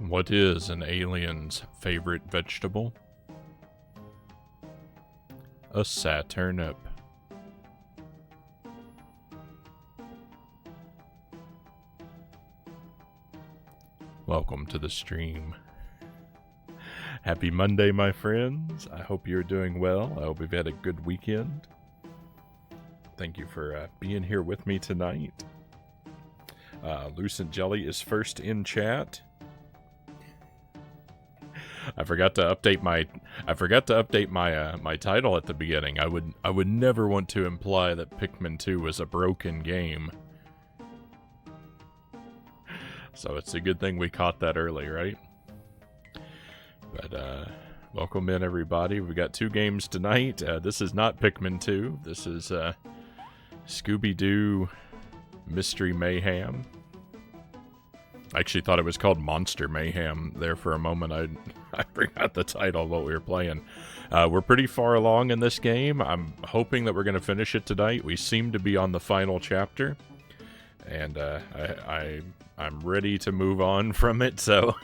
What is an alien's favorite vegetable? A Saturnip. Welcome to the stream. Happy Monday, my friends. I hope you're doing well. I hope you've had a good weekend. Thank you for being here with me tonight. Lucent Jelly is first in chat. I forgot to update my my title at the beginning. I would never want to imply that Pikmin 2 was a broken game. So it's a good thing we caught that early, right? But welcome in, everybody. We got two games tonight. This is not Pikmin 2. This is Scooby-Doo Mystery Mayhem. I actually thought it was called Monster Mayhem there for a moment. I forgot the title of what we were playing. We're pretty far along in this game. I'm hoping that we're going to finish it tonight. We seem to be on the final chapter. And I'm ready to move on from it, so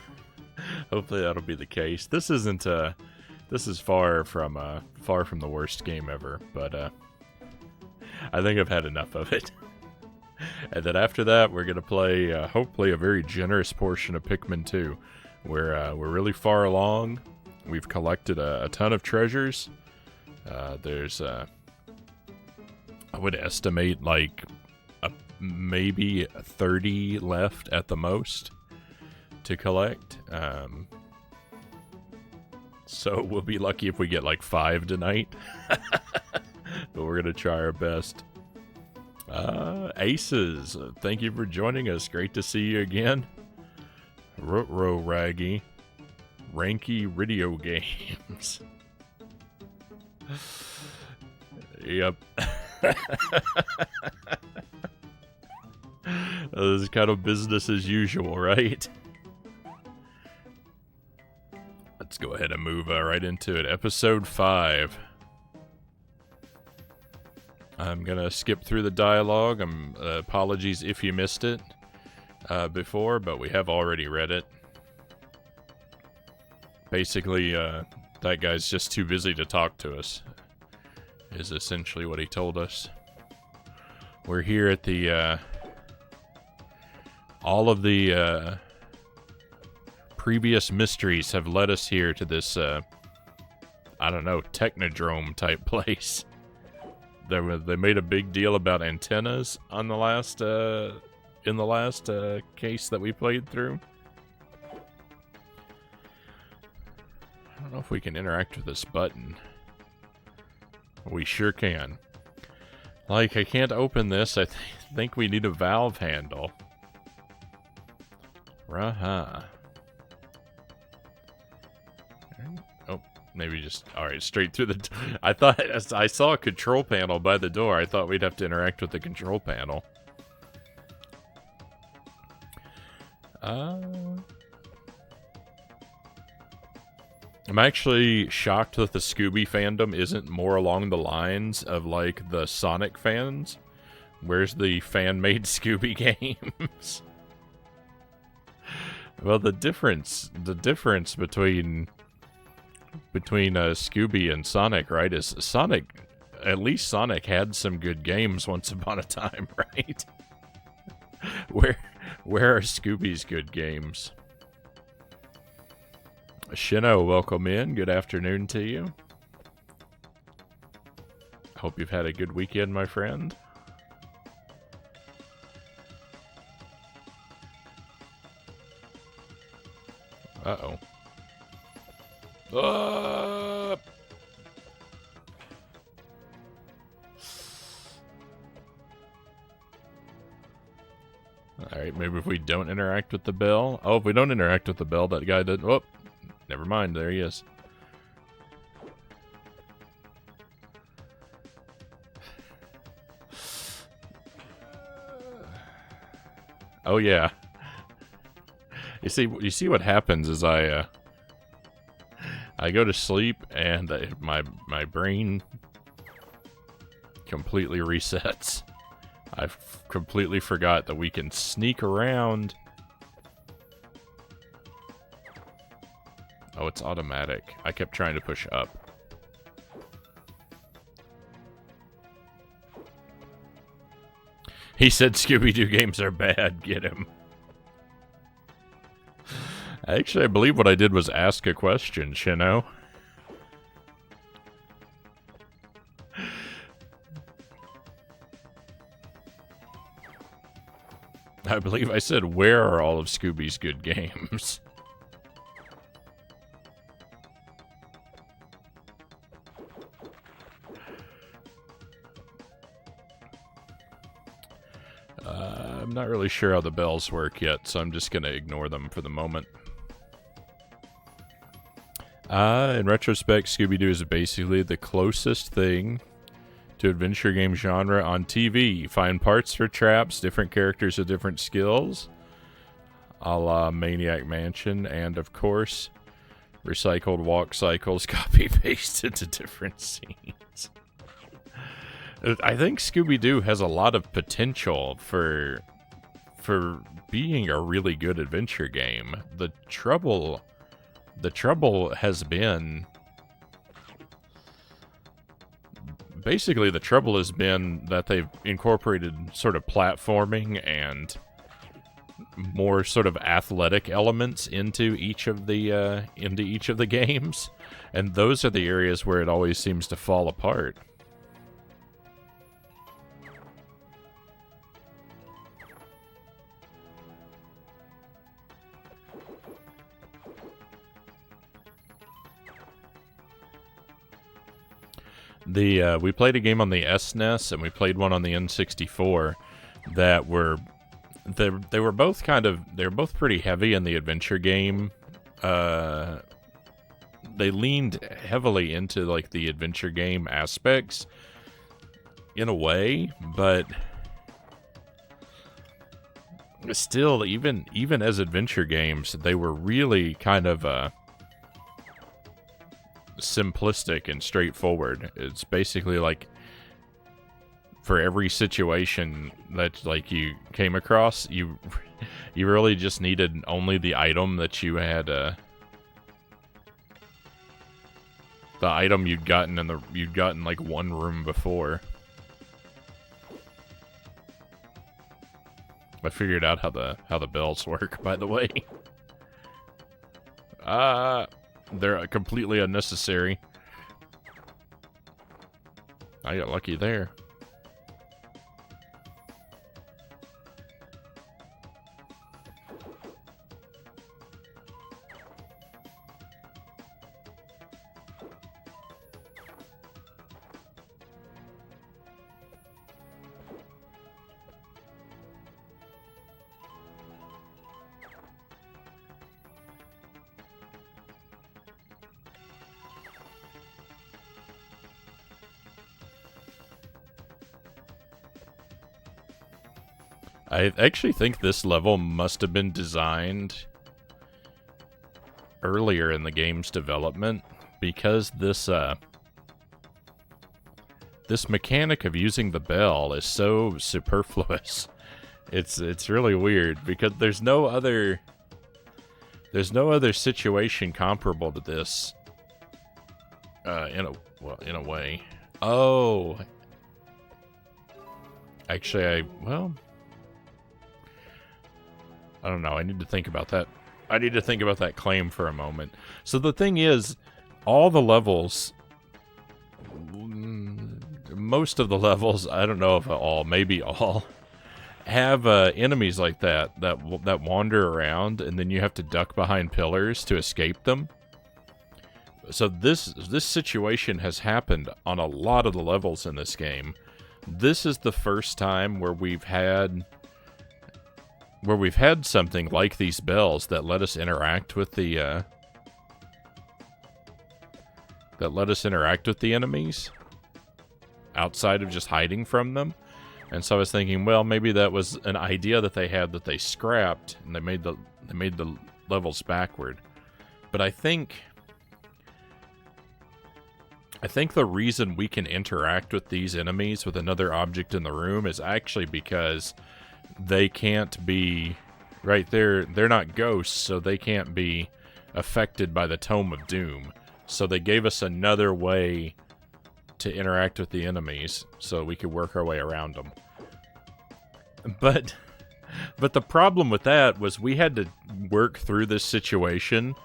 hopefully that'll be the case. This is far from the worst game ever, but I think I've had enough of it. And then after that, we're gonna play hopefully a very generous portion of Pikmin 2. We're really far along. We've collected a ton of treasures. There's I would estimate like maybe 30 left at the most to collect. So we'll be lucky if we get like 5 tonight. But we're gonna try our best. Aces, thank you for joining us. Great to see you again. Rotro Raggy, Ranky Radio Games. Yep. This is kind of business as usual, right? Let's go ahead and move right into it. Episode 5. I'm gonna skip through the dialogue. Apologies if you missed it before, but we have already read it. Basically, that guy's just too busy to talk to us, is essentially what he told us. We're here at the, all of the previous mysteries have led us here to this, I don't know, technodrome type place. They made a big deal about antennas on the last, in the last case that we played through. I don't know if we can interact with this button. We sure can. Like, I can't open this. I think we need a valve handle. Raha. Oh. Maybe just, alright, straight through the I thought, as I saw a control panel by the door, I thought we'd have to interact with the control panel. I'm actually shocked that the Scooby fandom isn't more along the lines of, like, the Sonic fans. Where's the fan-made Scooby games? Well, the difference between Scooby and Sonic, right, is Sonic, at least Sonic had some good games once upon a time, right? Where are Scooby's good games? Shino, welcome in. Good afternoon to you. Hope you've had a good weekend, my friend. Uh-oh. Alright, maybe if we don't interact with the bell. Oh, if we don't interact with the bell, that guy doesn't. Oh, never mind. There he is. Oh, yeah. You see what happens is I go to sleep and my brain completely resets. I've completely forgot that we can sneak around Oh, it's automatic. I kept trying to push up. He said Scooby-Doo games are bad. Get him. Actually, I believe what I did was ask a question, Shino. I believe I said, where are all of Scooby's good games? I'm not really sure how the bells work yet, so I'm just going to ignore them for the moment. In retrospect, Scooby-Doo is basically the closest thing to adventure game genre on TV. Find parts for traps, different characters with different skills, a la Maniac Mansion, and of course, recycled walk cycles copy-paste into different scenes. I think Scooby-Doo has a lot of potential for being a really good adventure game. The trouble has been... Basically, the trouble has been that they've incorporated sort of platforming and more sort of athletic elements into each of the games, and those are the areas where it always seems to fall apart. We played a game on the SNES and we played one on the N64 that were they were both pretty heavy in the adventure game. They leaned heavily into like the adventure game aspects in a way, but still, even as adventure games, they were really kind of simplistic and straightforward. It's basically like for every situation that like you came across, you really just needed only the item that you had the item you'd gotten like one room before. I figured out how the bells work, by the way. They're completely unnecessary. I got lucky there. I actually think this level must have been designed earlier in the game's development, because this mechanic of using the bell is so superfluous. It's really weird because there's no other situation comparable to this. In a way. Oh, actually, I don't know. I need to think about that. I need to think about that claim for a moment. So the thing is, all the levels, most of the levels, I don't know if all, maybe all, have enemies like that wander around, and then you have to duck behind pillars to escape them. So this situation has happened on a lot of the levels in this game. This is the first time where we've had something like these bells that let us interact with the enemies outside of just hiding from them. And so I was thinking, well, maybe that was an idea that they had that they scrapped, and they made the levels backward. But I think the reason we can interact with these enemies with another object in the room is actually because they can't be right there. They're not ghosts, so they can't be affected by the Tome of Doom. So they gave us another way to interact with the enemies so we could work our way around them. But the problem with that was we had to work through this situation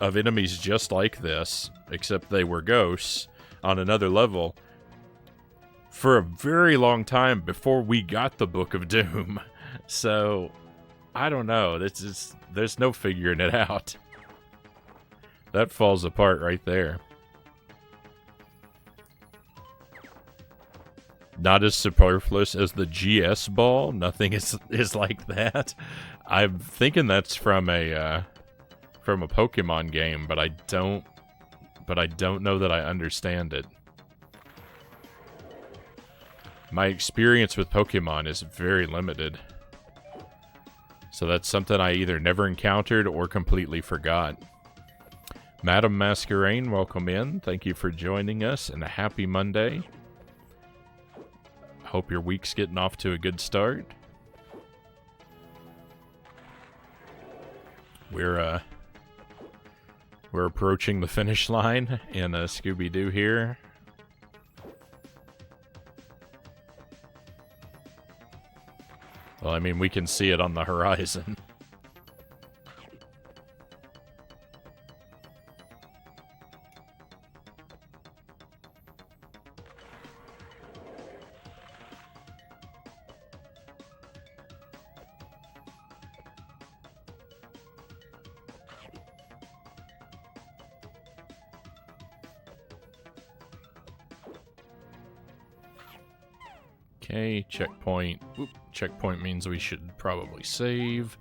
of enemies just like this, except they were ghosts, on another level, for a very long time before we got the Book of Doom. So, I don't know. There's no figuring it out. That falls apart right there. Not as superfluous as the GS ball. Nothing is like that. I'm thinking that's from a Pokemon game, but I don't know that I understand it. My experience with Pokemon is very limited. So that's something I either never encountered or completely forgot. Madam Masquerain, welcome in. Thank you for joining us, and a happy Monday. Hope your week's getting off to a good start. We're approaching the finish line in Scooby-Doo here. Well, I mean, we can see it on the horizon. Okay, checkpoint. Oop, checkpoint means we should probably save.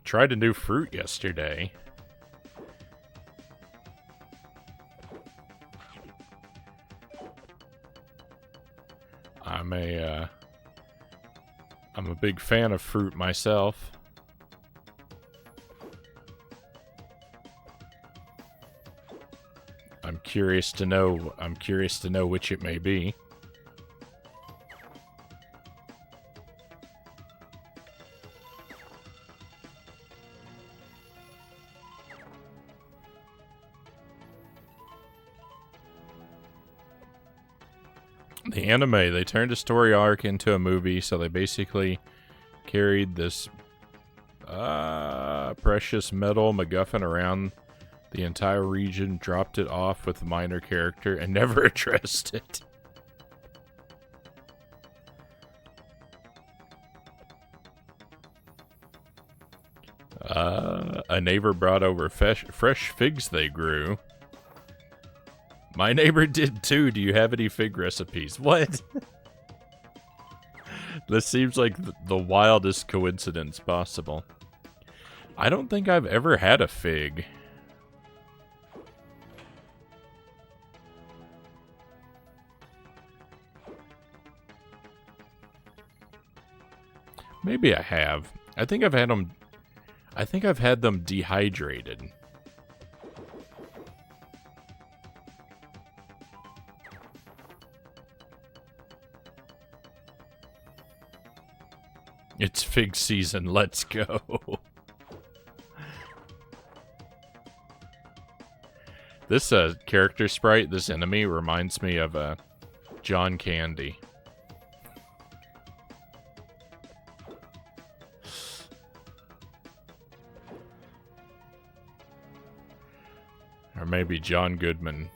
Tried a new fruit yesterday. I'm a big fan of fruit myself. I'm curious to know which it may be. The anime, they turned a story arc into a movie, so they basically carried this precious metal MacGuffin around the entire region, dropped it off with a minor character, and never addressed it. A neighbor brought over fresh figs they grew. My neighbor did too. Do you have any fig recipes? What? This seems like the wildest coincidence possible. I don't think I've ever had a fig. Maybe I have. I think I've had them dehydrated. It's fig season, let's go. This character sprite, this enemy, reminds me of John Candy. Or maybe John Goodman.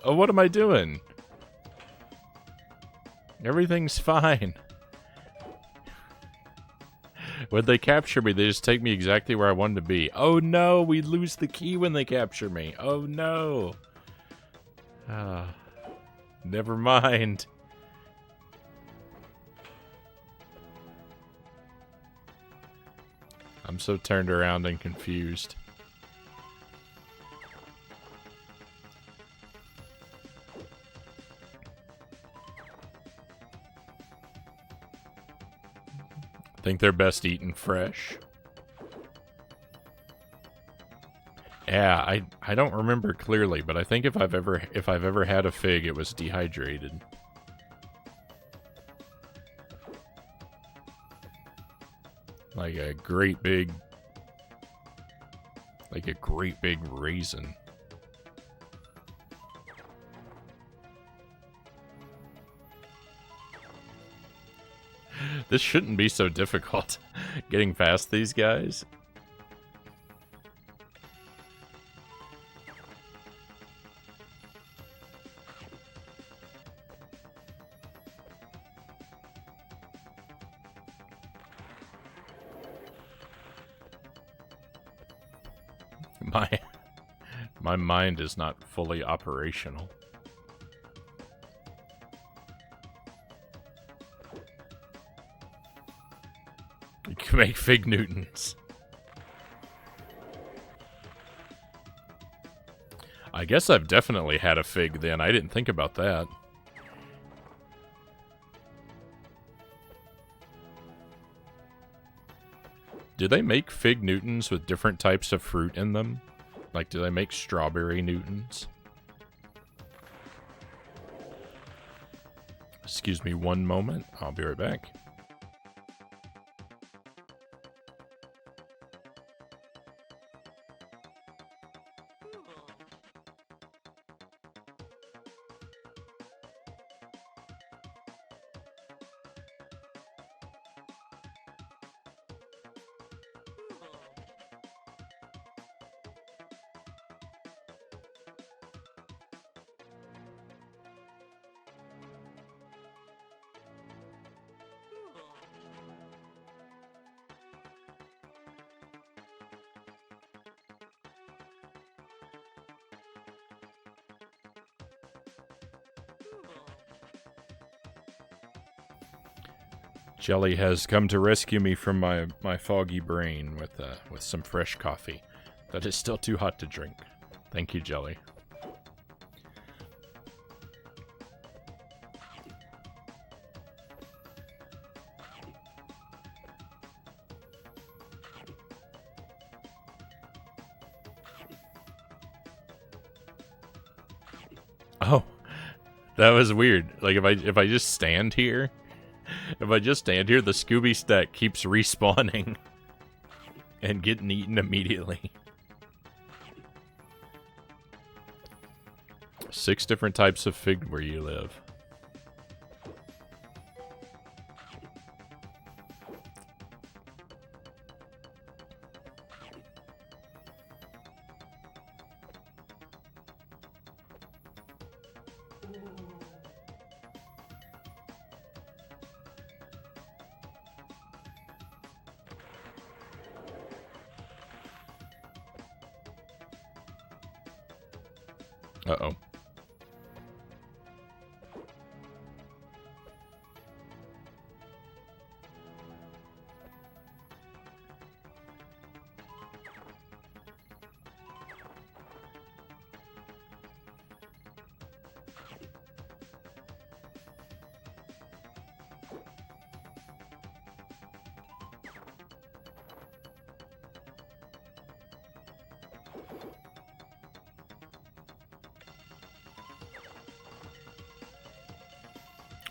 Oh, what am I doing? Everything's fine. When they capture me, they just take me exactly where I wanted to be. Oh no, we lose the key when they capture me. Oh no. Never mind. I'm so turned around and confused. think they're best eaten fresh. Yeah, I don't remember clearly, but I think if I've ever had a fig, it was dehydrated. Like a great big raisin. This shouldn't be so difficult, getting past these guys. My mind is not fully operational. You can make fig Newtons. I guess I've definitely had a fig then. I didn't think about that. Do they make fig Newtons with different types of fruit in them? Like, do they make strawberry Newtons? Excuse me one moment. I'll be right back. Jelly has come to rescue me from my foggy brain with some fresh coffee that is still too hot to drink. Thank you, Jelly. Oh, that was weird. Like if I just stand here. If I just stand here, the Scooby stack keeps respawning and getting eaten immediately. 6 different types of fig where you live. Uh-oh.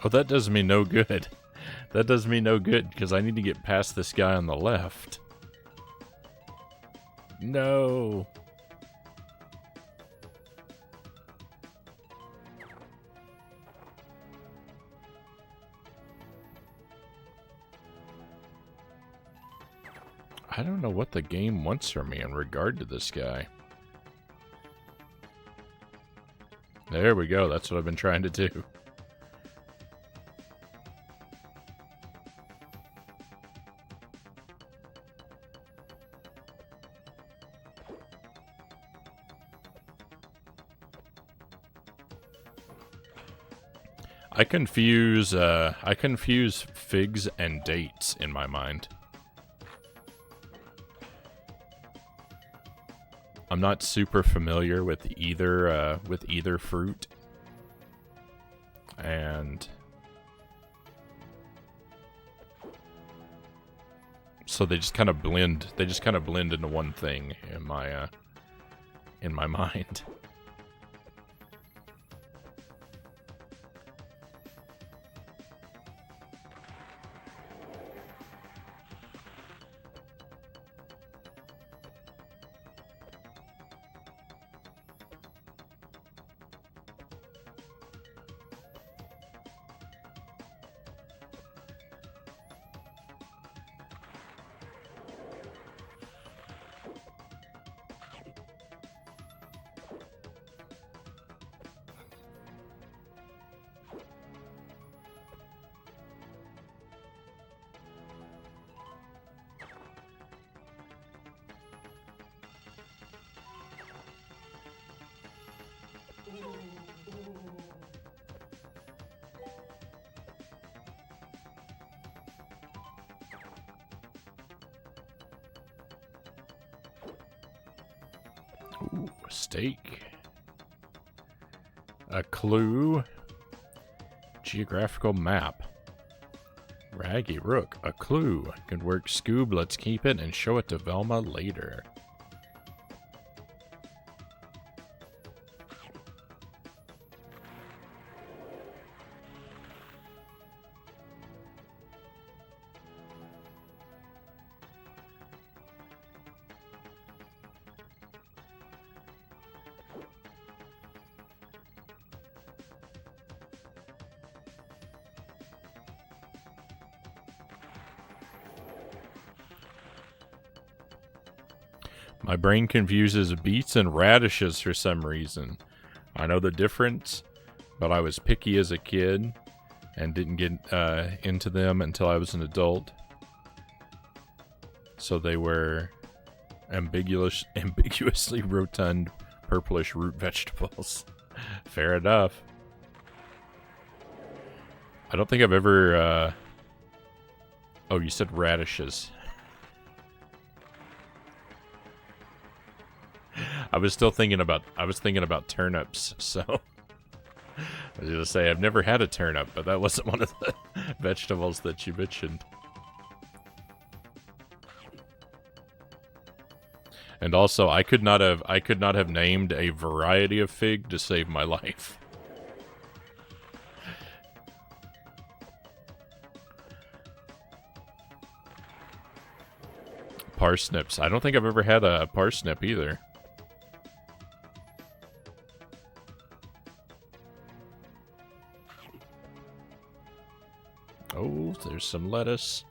Oh, that does me no good. That does me no good, because I need to get past this guy on the left. No. I don't know what the game wants from me in regard to this guy. There we go. That's what I've been trying to do. I confuse figs and dates in my mind. I'm not super familiar with either fruit, and So they just kind of blend. They just kind of blend into one thing in my mind. Ooh, a steak. A clue. Geographical map. Raggy Rook. A clue. Good work, Scoob. Let's keep it and show it to Velma later. My brain confuses beets and radishes for some reason. I know the difference, but I was picky as a kid and didn't get into them until I was an adult. So they were ambiguously rotund, purplish root vegetables. Fair enough. I don't think I've ever... Oh, you said radishes. I was thinking about turnips, so I was gonna say I've never had a turnip, but that wasn't one of the vegetables that you mentioned. And also, I could not have named a variety of fig to save my life. Parsnips. I don't think I've ever had a parsnip either. Oh, there's some lettuce.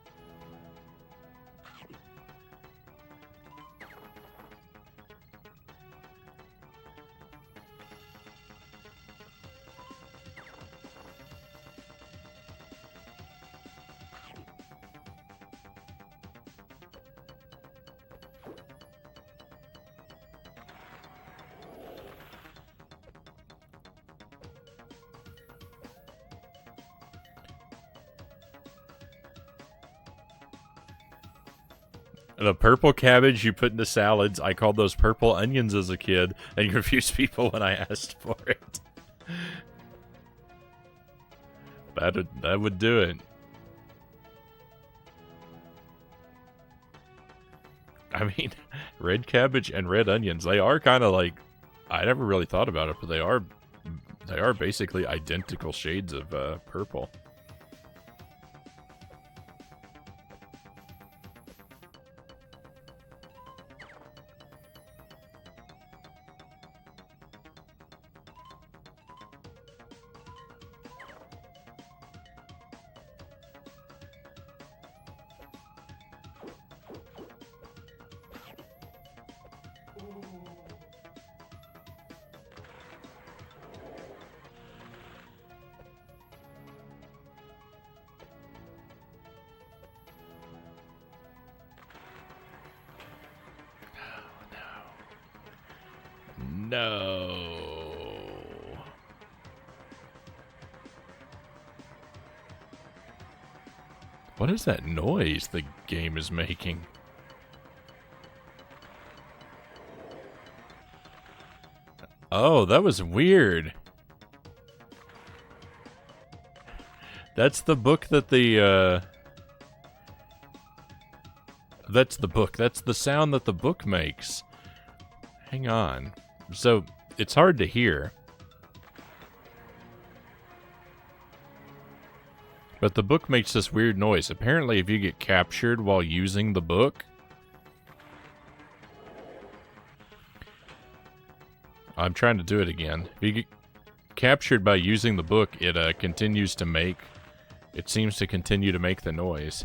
The purple cabbage you put into salads, I called those purple onions as a kid, and confused people when I asked for it. That would do it. I mean, red cabbage and red onions, they are kind of like, I never really thought about it, but they are basically identical shades of purple. No. What is that noise the game is making? Oh, that was weird. That's the book that the that's the book. That's the sound that the book makes. Hang on. So, it's hard to hear. But the book makes this weird noise. Apparently, if you get captured while using the book... I'm trying to do it again. If you get captured by using the book, it continues to make... It seems to continue to make the noise.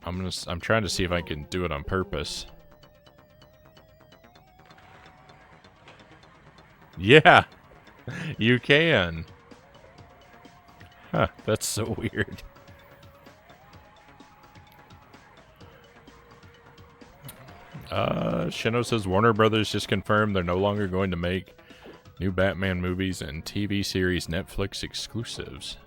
I'm trying to see if I can do it on purpose. Yeah! You can! Huh, that's so weird. Shino says Warner Brothers just confirmed they're no longer going to make new Batman movies and TV series Netflix exclusives.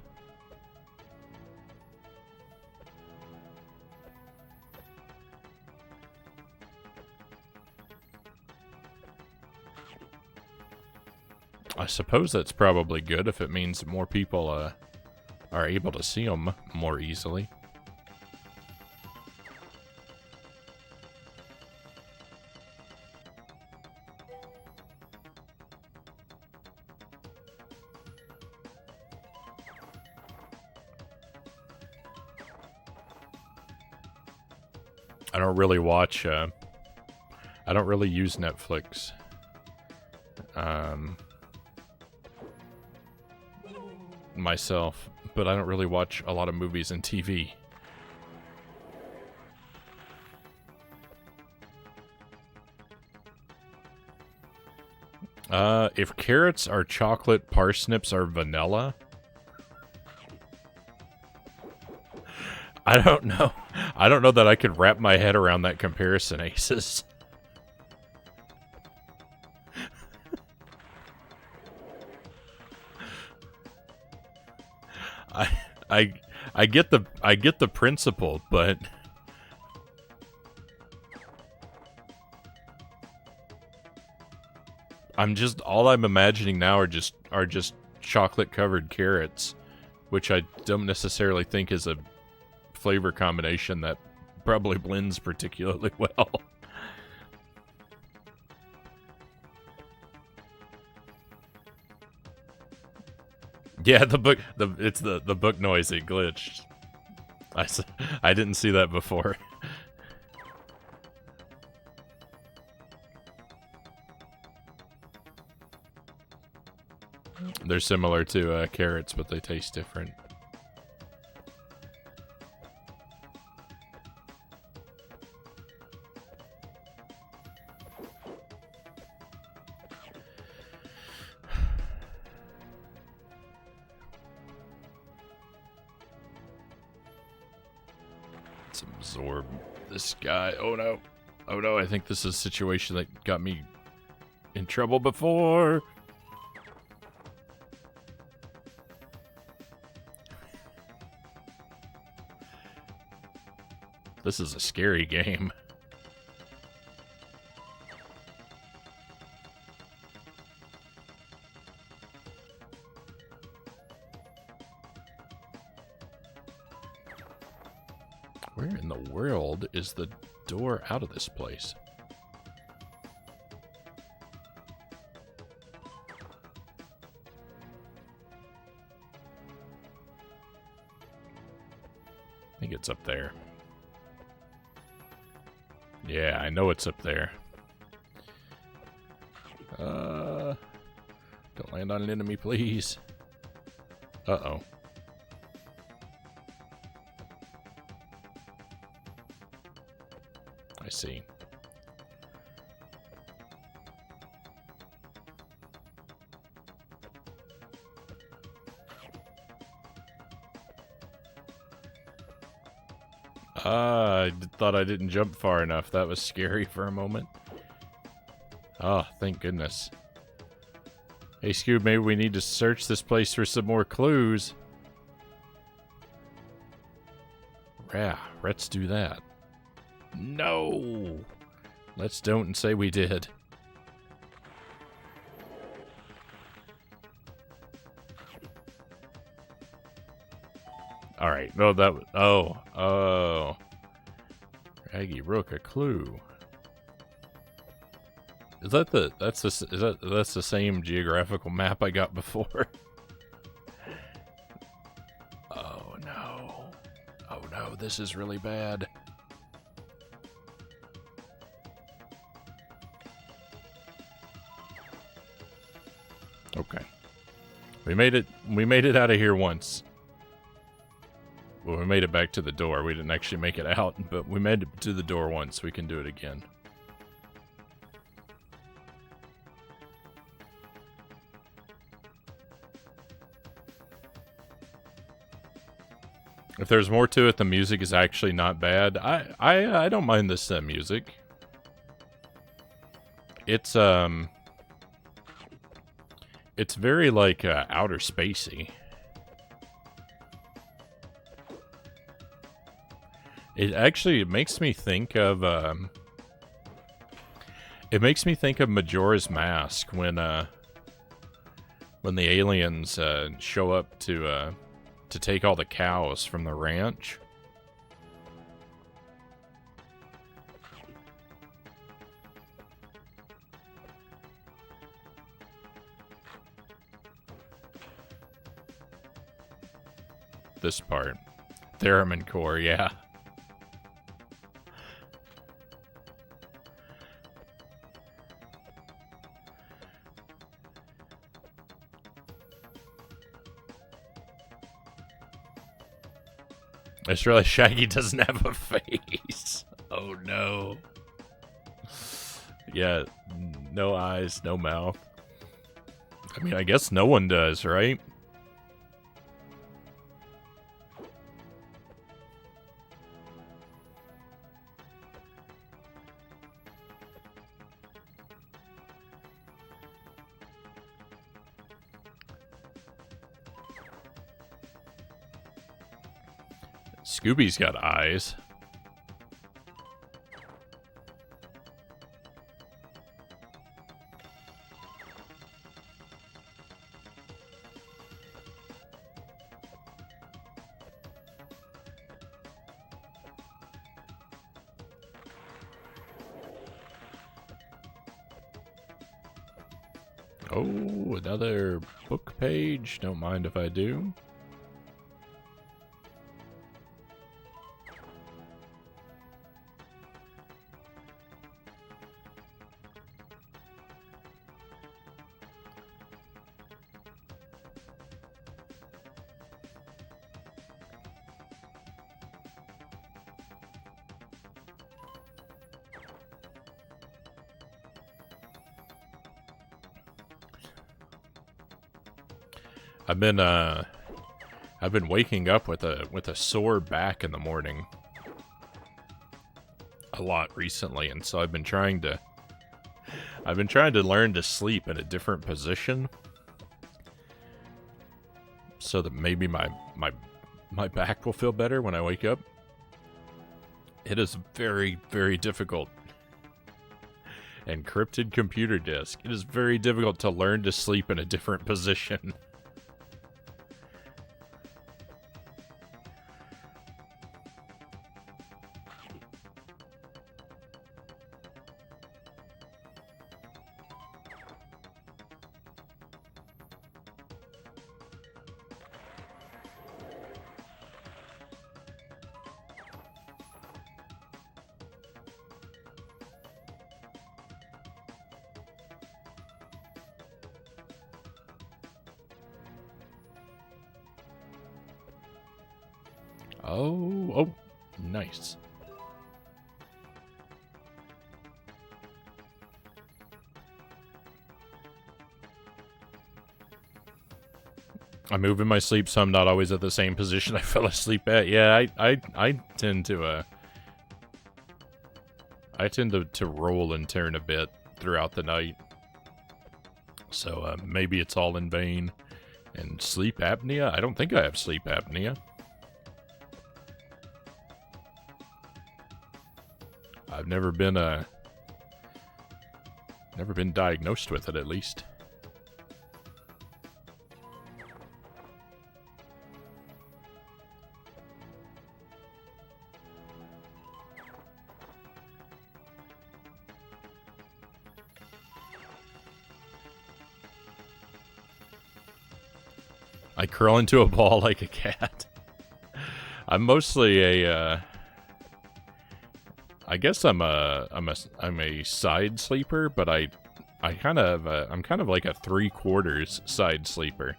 I suppose that's probably good if it means more people are able to see them more easily. I don't really watch, I don't really use Netflix. Myself, but I don't really watch a lot of movies and TV. If carrots are chocolate, parsnips are vanilla. I don't know. I don't know that I could wrap my head around that comparison, Aces. I get the principle, but all I'm imagining now are just chocolate covered carrots, which I don't necessarily think is a flavor combination that probably blends particularly well. Yeah, the book noise, it glitched. I didn't see that before. They're similar to carrots, but they taste different. Let's absorb this guy. Oh no. Oh no, I think this is a situation that got me in trouble before. This is a scary game. Where in the world is the door out of this place? I think it's up there. Yeah, I know it's up there. Don't land on an enemy, please. Uh-oh. I see. I thought I didn't jump far enough. That was scary for a moment. Oh, thank goodness. Hey, Scoob, maybe we need to search this place for some more clues. Yeah, let's do that. No! Let's don't say we did. Alright, no, that was... Oh. Shaggy Rook, a clue. Is that that's the same geographical map I got before? Oh no. Oh no, this is really bad. Okay. We made it out of here once. Well, we made it back to the door. We didn't actually make it out, but we made it to the door once. We can do it again. If there's more to it, the music is actually not bad. I don't mind this music. It's very like outer spacey. It makes me think of Majora's Mask when the aliens show up to take all the cows from the ranch. This part. Theremin core, yeah. It's really Shaggy doesn't have a face. Oh no. Yeah, no eyes, no mouth. I mean, I guess no one does, right? Scooby's got eyes. Oh, another book page. Don't mind if I do. I've been waking up with a sore back in the morning a lot recently, and so I've been trying to learn to sleep in a different position so that maybe my back will feel better when I wake up. It is very, very difficult. Encrypted computer disk. It is very difficult to learn to sleep in a different position. Oh, nice. I move in my sleep, so I'm not always at the same position I fell asleep at. Yeah, I tend to roll and turn a bit throughout the night. So maybe it's all in vain. And sleep apnea? I don't think I have sleep apnea. I've never been diagnosed with it, at least. I curl into a ball like a cat. I'm mostly a, I guess I'm a side sleeper, but I'm kind of like a 3/4 side sleeper.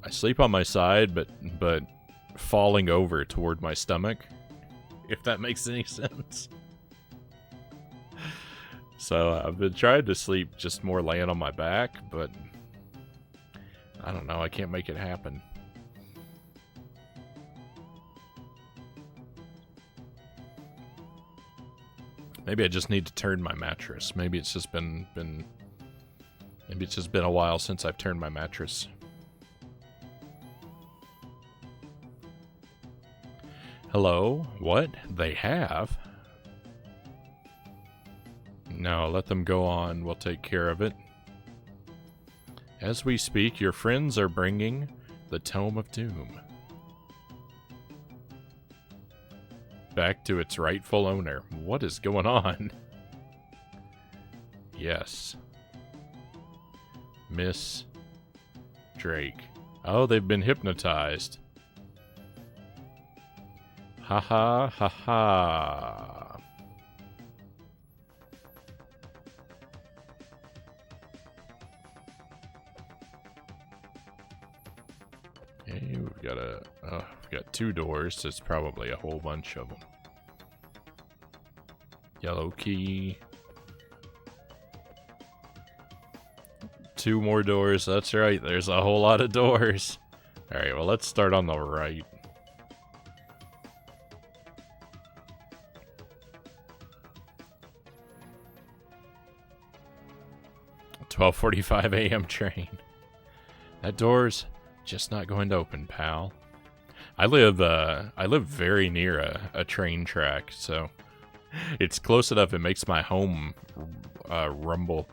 I sleep on my side, but falling over toward my stomach, if that makes any sense. So I've been trying to sleep just more laying on my back, but I don't know, I can't make it happen. Maybe I just need to turn my mattress. Maybe it's just been maybe it's just been a while since I've turned my mattress. Hello? What? They have? No, let them go on. We'll take care of it. As we speak, your friends are bringing the Tome of Doom back to its rightful owner. What is going on? Yes. Miss Drake. Oh, they've been hypnotized. Ha ha ha ha. Okay, we've got 2 doors. So it's probably a whole bunch of them. Yellow key. 2 more doors. That's right. There's a whole lot of doors. All right. Well, let's start on the right. $12:45 a.m. train. That door's just not going to open, pal. I live very near a train track, so it's close enough. It makes my home rumble.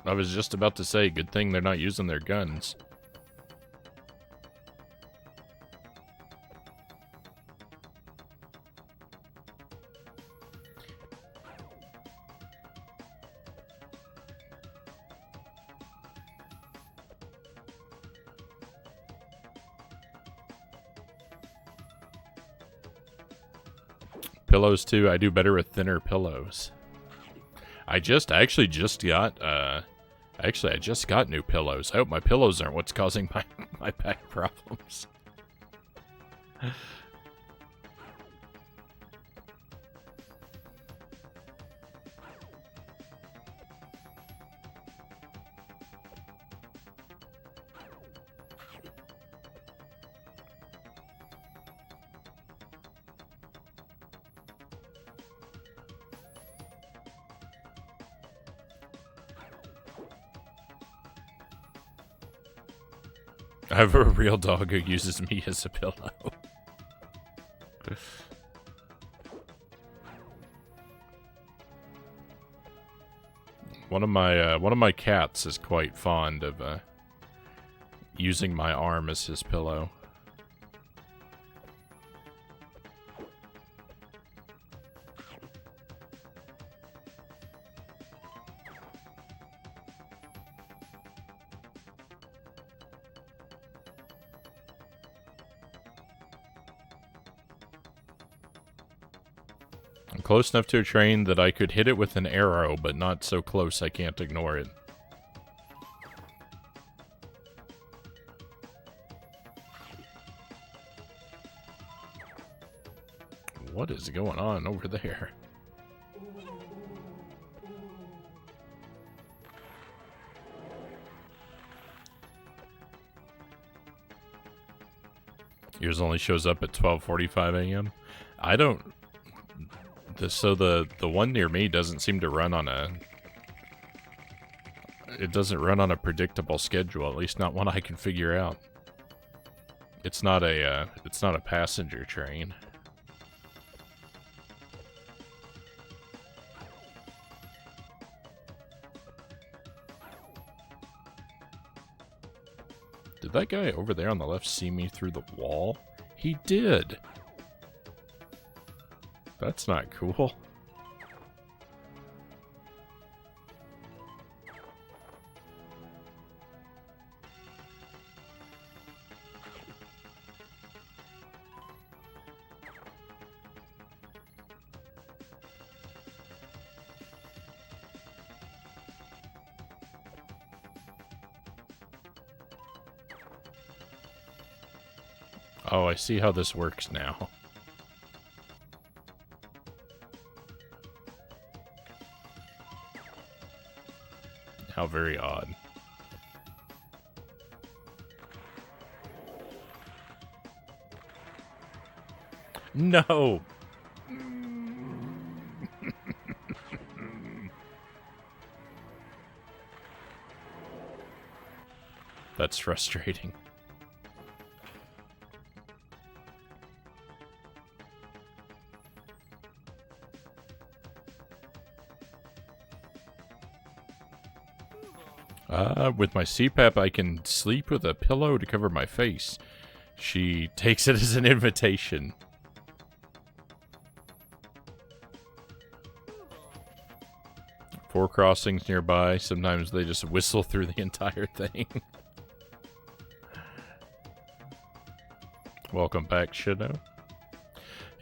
I was just about to say, good thing they're not using their guns. Pillows too. I do better with thinner pillows. I actually just got new pillows. I hope my pillows aren't what's causing my back problems. I have a real dog who uses me as a pillow. One of my cats is quite fond of using my arm as his pillow. Close enough to a train that I could hit it with an arrow, but not so close I can't ignore it. What is going on over there? Yours only shows up at 12:45 a.m. I don't... So the one near me doesn't seem to run on a... It doesn't run on a predictable schedule, at least not one I can figure out. It's not a passenger train. Did that guy over there on the left see me through the wall? He did! That's not cool. Oh, I see how this works now. How very odd. No! That's frustrating. With my CPAP, I can sleep with a pillow to cover my face. She takes it as an invitation. Four crossings nearby. Sometimes they just whistle through the entire thing. Welcome back, Shadow.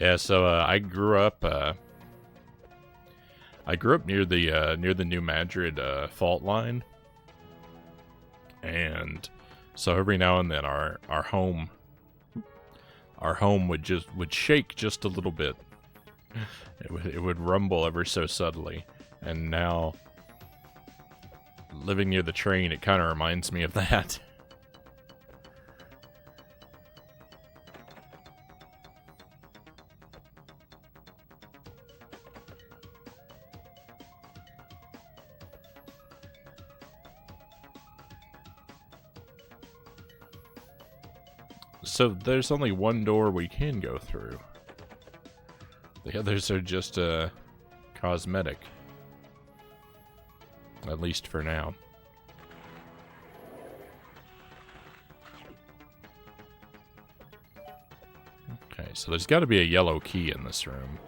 Yeah, so I grew up near the New Madrid fault line. And so every now and then our home would shake just a little bit. It would rumble ever so subtly. And now living near the train, it kind of reminds me of that. So there's only one door we can go through. The others are just cosmetic. At least for now. Okay, so there's got to be a yellow key in this room.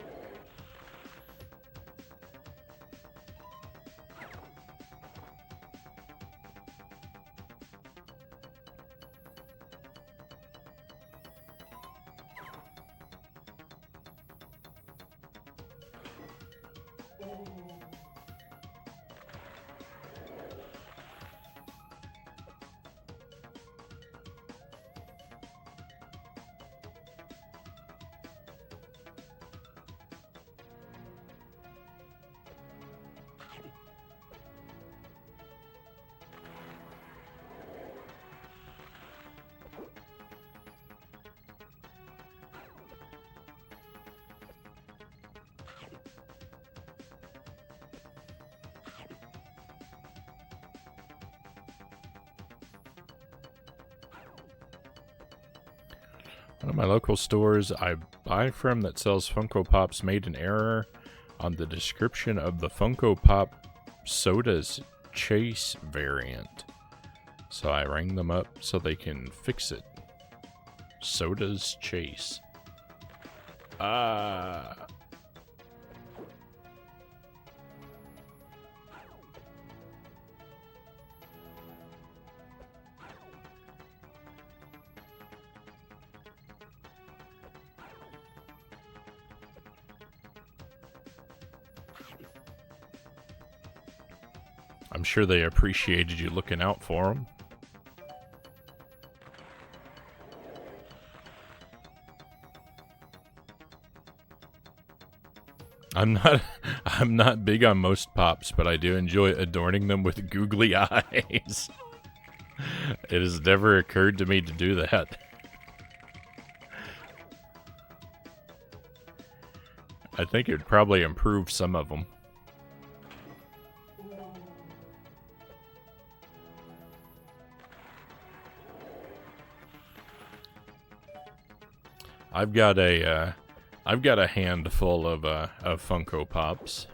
One of my local stores I buy from that sells Funko Pops made an error on the description of the Funko Pop Soda's Chase variant. So I rang them up so they can fix it. Soda's Chase. I'm sure they appreciated you looking out for them. I'm not big on most pops, but I do enjoy adorning them with googly eyes. It has never occurred to me to do that. I think it would probably improve some of them. I've got a handful of Funko Pops.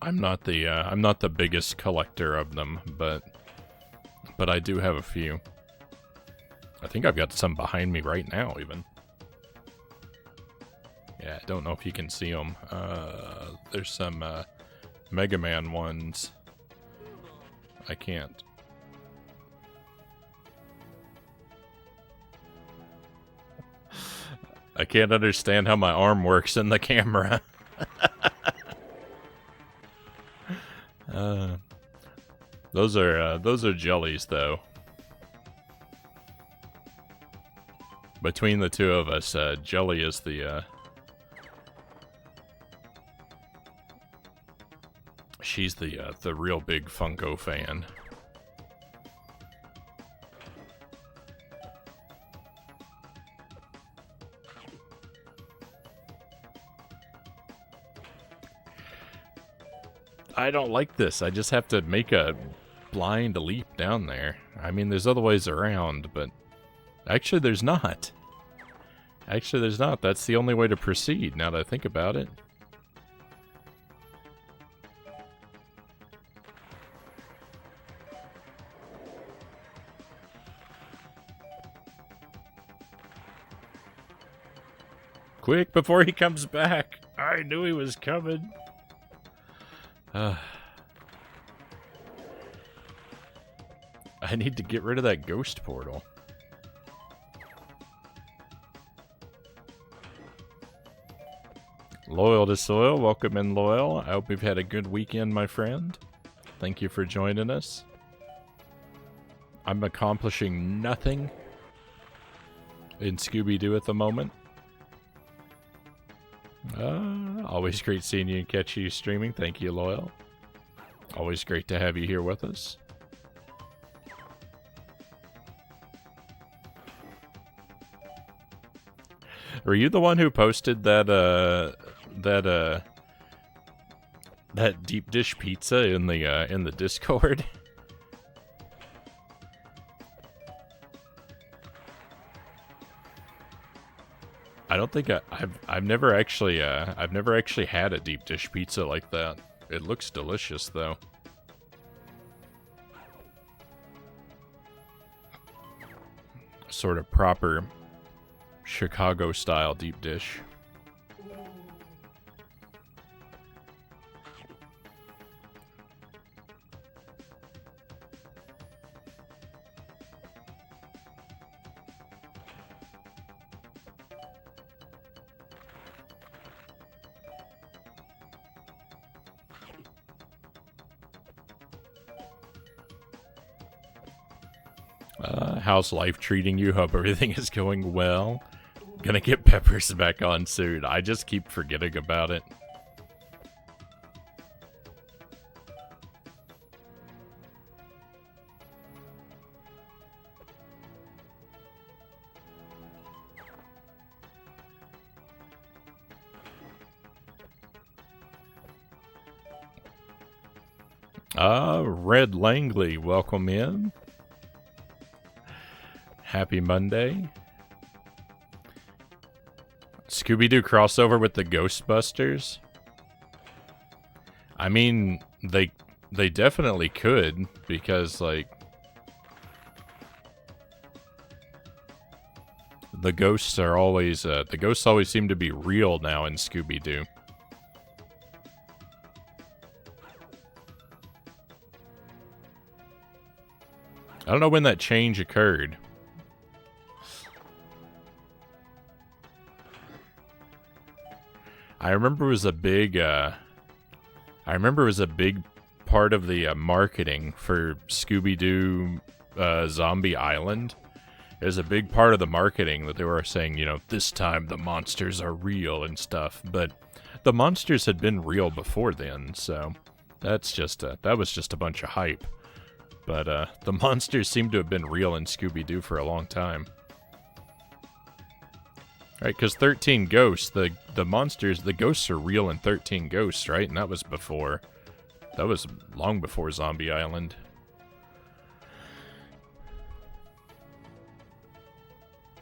I'm not the biggest collector of them, but I do have a few. I think I've got some behind me right now, even. Yeah, I don't know if you can see them. There's some Mega Man ones. I can't. I can't understand how my arm works in the camera. Those are jellies, though. Between the two of us, Jelly is the she's the real big Funko fan. I don't like this. I just have to make a blind leap down there. I mean, there's other ways around, but actually there's not. Actually, there's not. That's the only way to proceed, now that I think about it. Quick, before he comes back! I knew he was coming. I need to get rid of that ghost portal. Loyal to Soil, welcome in, Loyal. I hope you've had a good weekend, my friend. Thank you for joining us. I'm accomplishing nothing in Scooby-Doo at the moment. Always great seeing you and catching you streaming. Thank you, Loyal. Always great to have you here with us. Were you the one who posted that deep dish pizza in the Discord? I don't think I've never actually had a deep dish pizza like that. It looks delicious though. Sort of proper Chicago style deep dish. How's life treating you? Hope everything is going well. Gonna get Peppers back on soon. I just keep forgetting about it. Red Langley, welcome in. Happy Monday. Scooby-Doo crossover with the Ghostbusters? I mean, they definitely could, because, like, the ghosts are always, the ghosts always seem to be real now in Scooby-Doo. I don't know when that change occurred. I remember it was a big part of the marketing for Scooby-Doo Zombie Island. It was a big part of the marketing that they were saying, you know, this time the monsters are real and stuff. But the monsters had been real before then, so That was just a bunch of hype. But the monsters seem to have been real in Scooby-Doo for a long time. Right, because 13 Ghosts, the monsters, the ghosts are real in 13 Ghosts, right? And that was long before Zombie Island.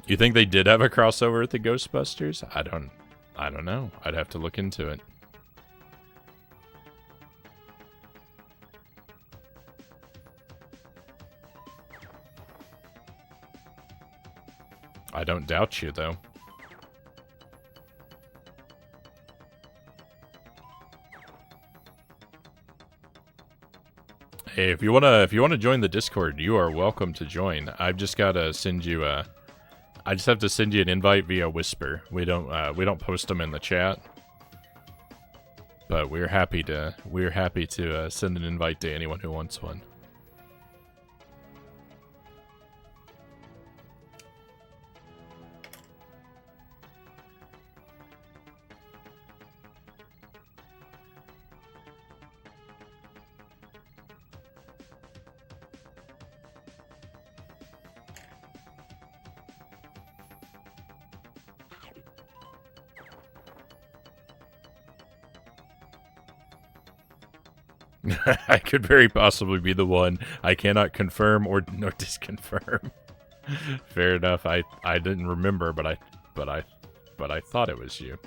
You think they did have a crossover with the Ghostbusters? I don't know. I'd have to look into it. I don't doubt you, though. Hey, if you wanna join the Discord, you are welcome to join. I've just gotta send you I just have to send you an invite via Whisper. We don't post them in the chat, but we're happy to send an invite to anyone who wants one. I could very possibly be the one. I cannot confirm or nor disconfirm. Fair enough. I didn't remember, but I thought it was you.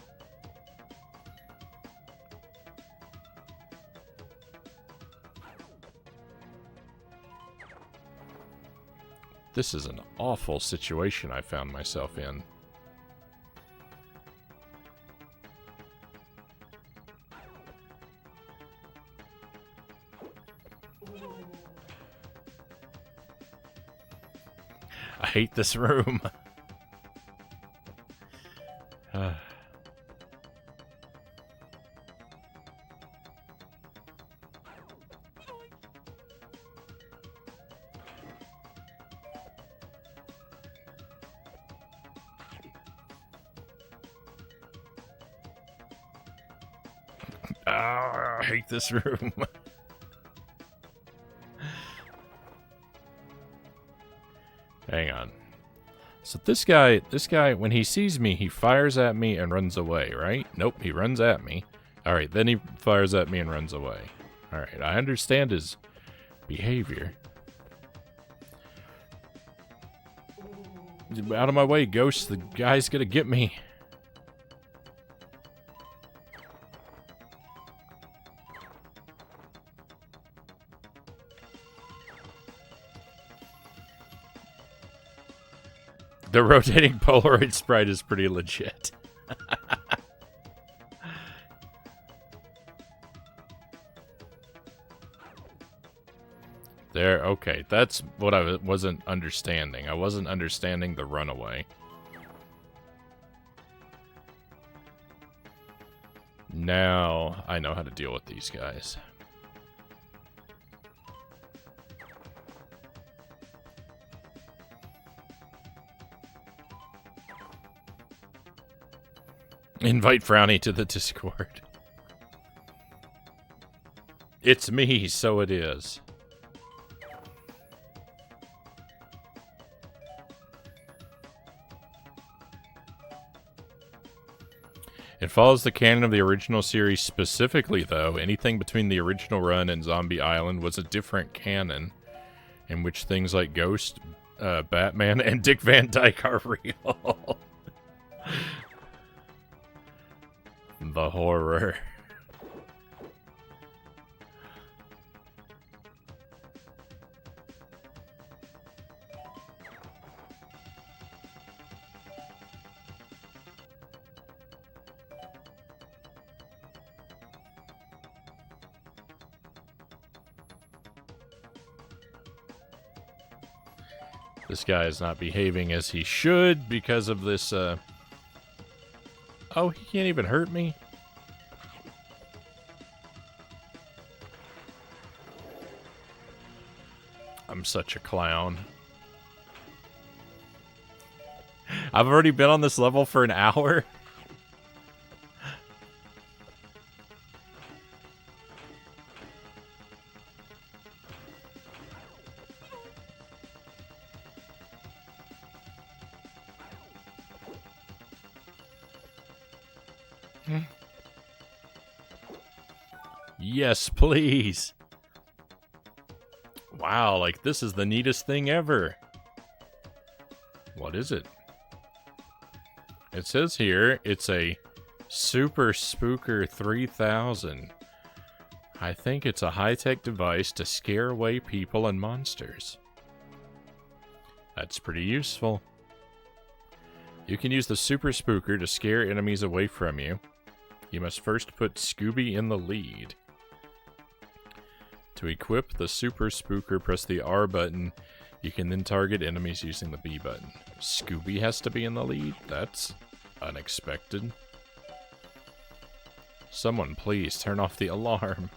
This is an awful situation I found myself in. I hate this room. I hate this room. Hang on. So this guy, when he sees me, he fires at me and runs away, right? Nope, he runs at me. Alright, then he fires at me and runs away. Alright, I understand his behavior. Out of my way, Ghost. The guy's gonna get me. The rotating Polaroid sprite is pretty legit. There, okay. That's what I wasn't understanding. I wasn't understanding the runaway. Now, I know how to deal with these guys. Invite Frownie to the Discord. It's me, so it is. It follows the canon of the original series specifically, though. Anything between the original run and Zombie Island was a different canon, in which things like Ghost, Batman, and Dick Van Dyke are real. The horror. This guy is not behaving as he should because of this, Oh, he can't even hurt me? I'm such a clown. I've already been on this level for an hour. Yes, please. Wow, like this is the neatest thing ever. What is it? It says here it's a Super Spooker 3000. I think it's a high-tech device to scare away people and monsters. That's pretty useful. You can use the Super Spooker to scare enemies away from you. You must first put Scooby in the lead. To equip the Super Spooker, press the R button. You can then target enemies using the B button. Scooby has to be in the lead? That's unexpected. Someone please turn off the alarm.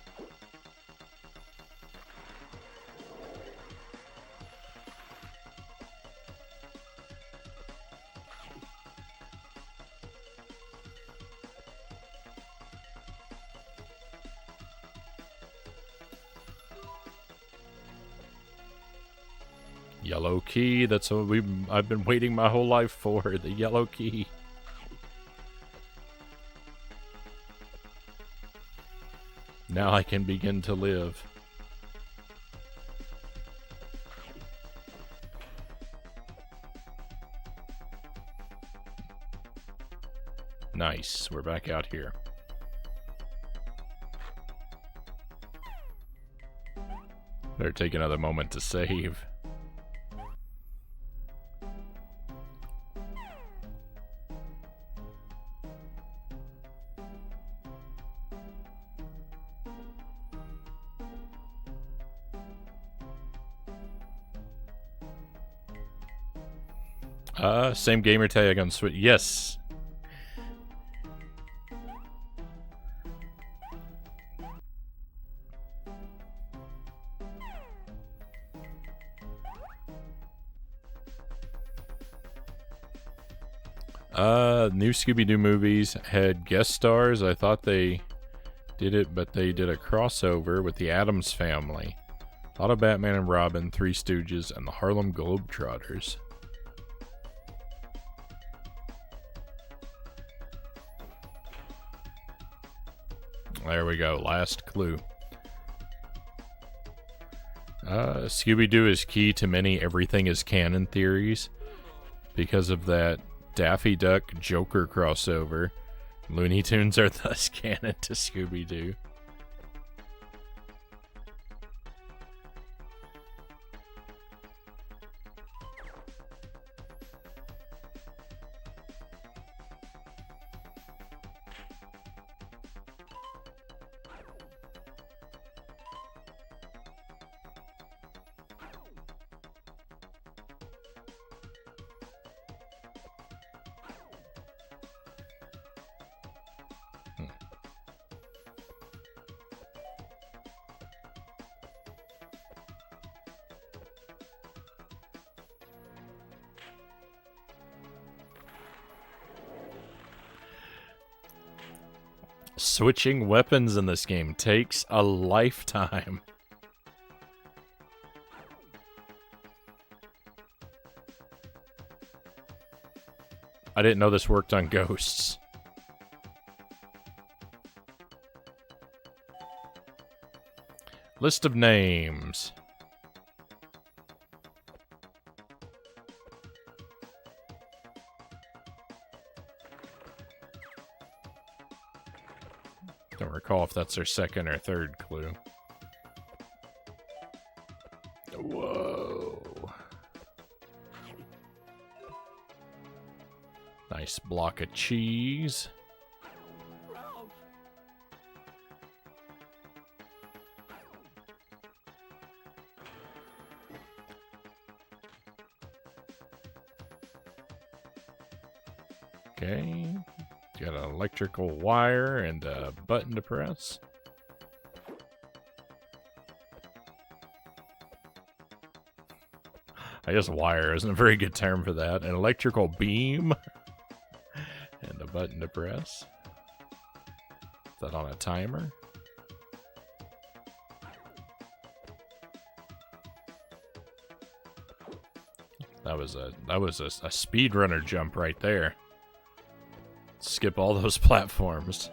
Yellow key, that's what I've been waiting my whole life for, the yellow key. Now I can begin to live. Nice, we're back out here. Better take another moment to save. Same gamer tag on Switch. Yes. New Scooby-Doo movies had guest stars. I thought they did it, but they did a crossover with the Addams Family. A lot of Batman and Robin, Three Stooges, and the Harlem Globetrotters. There we go, last clue. Scooby-Doo is key to many everything is canon theories because of that Daffy Duck Joker crossover. Looney Tunes are thus canon to Scooby-Doo. Switching weapons in this game takes a lifetime. I didn't know this worked on ghosts. List of names. Don't recall if that's their second or third clue. Whoa. Nice block of cheese. Okay. Got an electrical wire and a button to press. I guess wire isn't a very good term for that. An electrical beam and a button to press. Is that on a timer? That was a speedrunner jump right there. skip all those platforms.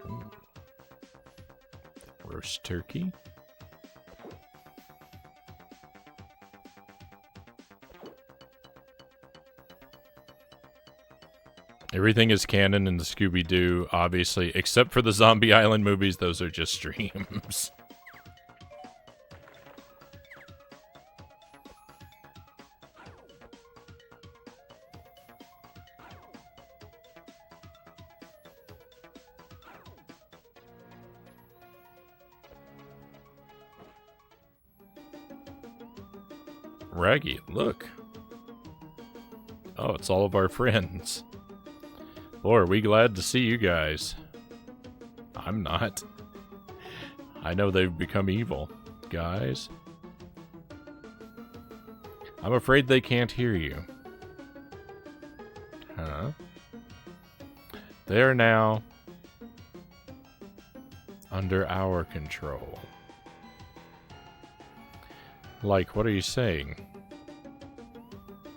Ooh. Roast turkey. Everything is canon in the Scooby-Doo, obviously, except for the Zombie Island movies. Those are just streams. Raggy, look. Oh, it's all of our friends. Boy, are we glad to see you guys. I'm not. I know they've become evil. Guys. I'm afraid they can't hear you. Huh? They are now under our control. Like, what are you saying?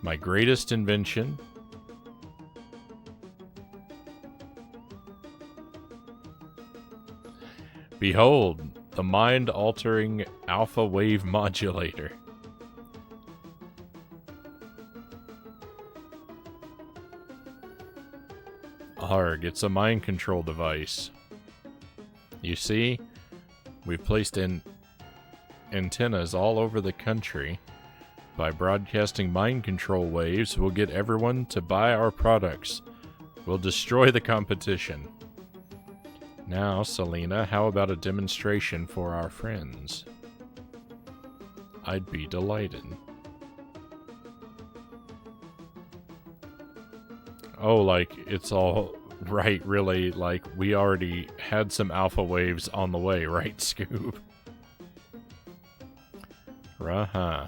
My greatest invention? Behold, the mind-altering alpha wave modulator. Arg, it's a mind control device. You see, we've placed in antennas all over the country. By broadcasting mind control waves, we'll get everyone to buy our products. We'll destroy the competition. Now, Selena, how about a demonstration for our friends? I'd be delighted. Oh, like, it's all right, really, like, we already had some alpha waves on the way, right, Scoob? Uh-huh.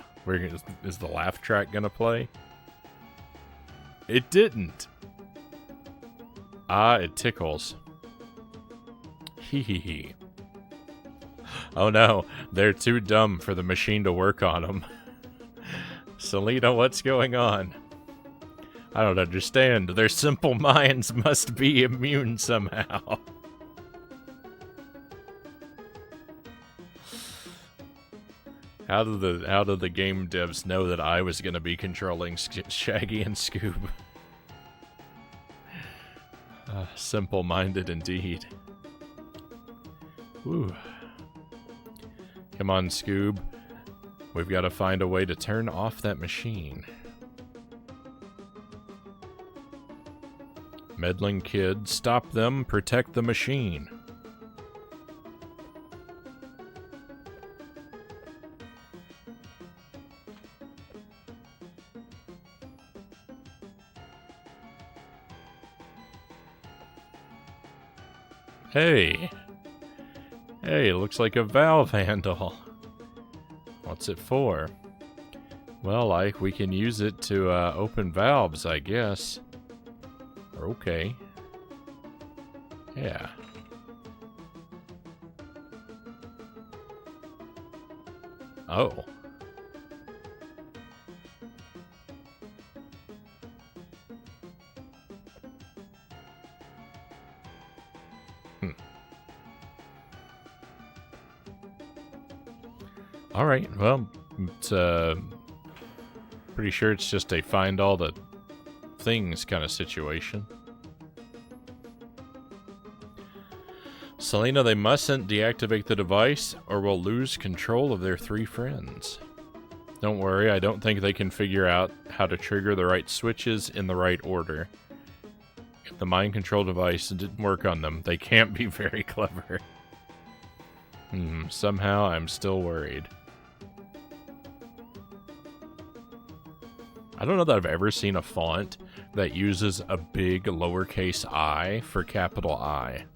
Is the laugh track gonna play? It didn't! Ah, it tickles. Hee hee hee. Oh no, they're too dumb for the machine to work on them. Selena, what's going on? I don't understand. Their simple minds must be immune somehow. How did the game devs know that I was going to be controlling Shaggy and Scoob? Simple-minded indeed. Whew. Come on, Scoob. We've got to find a way to turn off that machine. Meddling kid, stop them, protect the machine. Hey! Hey, looks like a valve handle. What's it for? Well, like, we can use it to open valves, I guess. Okay. Yeah. Oh. Alright, well, it's, pretty sure it's just a find all the things kind of situation. Selena, they mustn't deactivate the device or we'll lose control of their three friends. Don't worry, I don't think they can figure out how to trigger the right switches in the right order. If the mind control device didn't work on them, they can't be very clever. Somehow I'm still worried. I don't know that I've ever seen a font that uses a big lowercase I for capital I.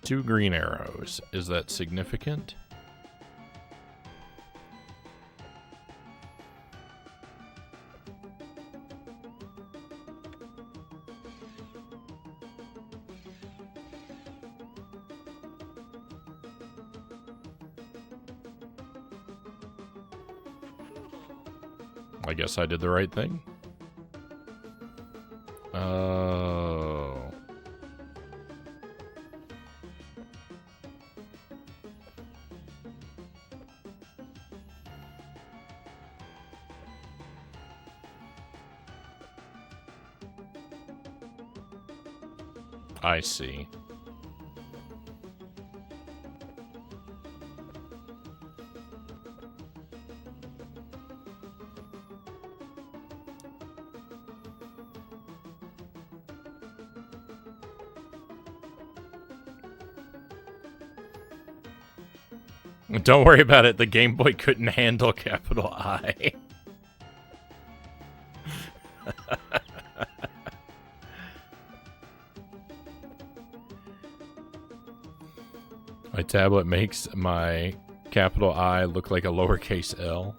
Two green arrows. Is that significant? I guess I did the right thing. Oh. I see. Don't worry about it. The Game Boy couldn't handle capital I. My tablet makes my capital I look like a lowercase L.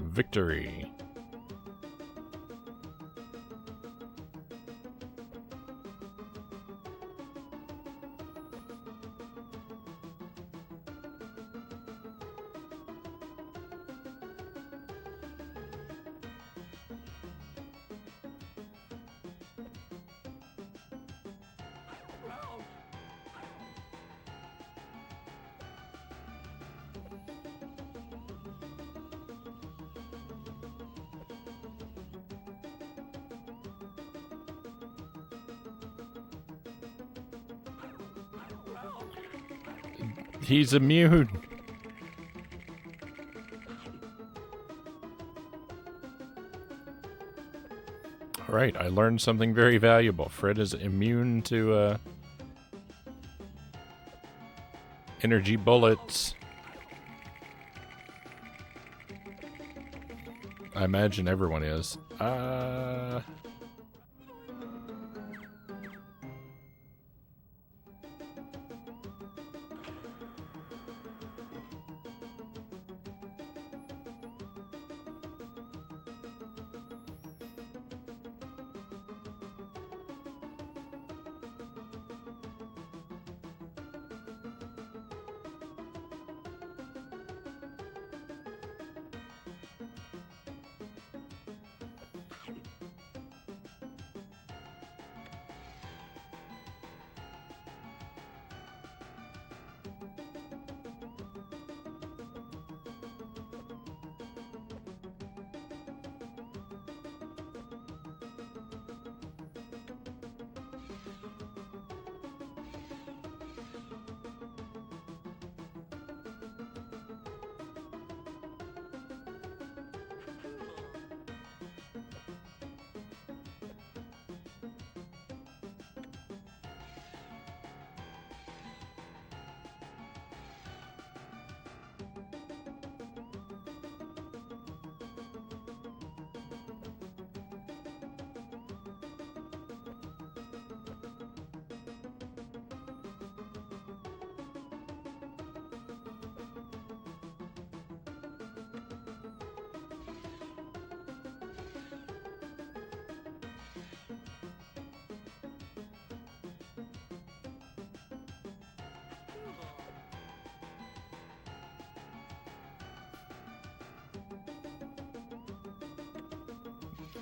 Victory. He's immune. All right, I learned something very valuable. Fred is immune to energy bullets. I imagine everyone is. I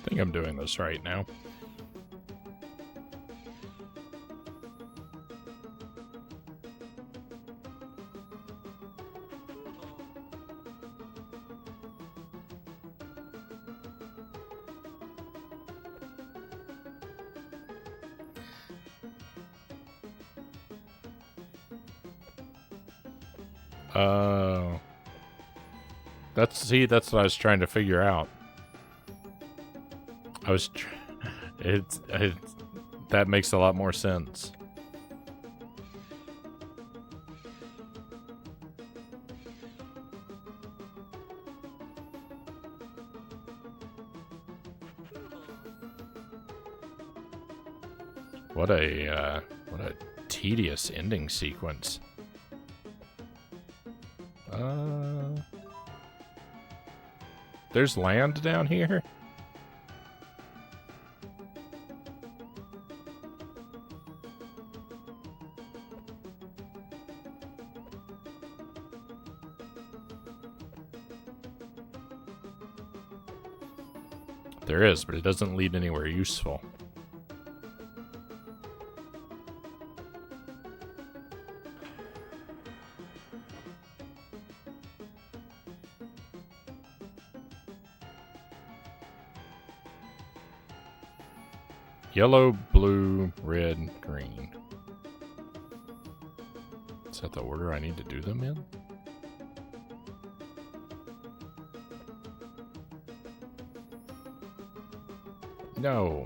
think I'm doing this right now. That's what I was trying to figure out. That makes a lot more sense. What a tedious ending sequence. There's land down here? There is, but it doesn't lead anywhere useful. Yellow, blue, red, green. Is that the order I need to do them in? No.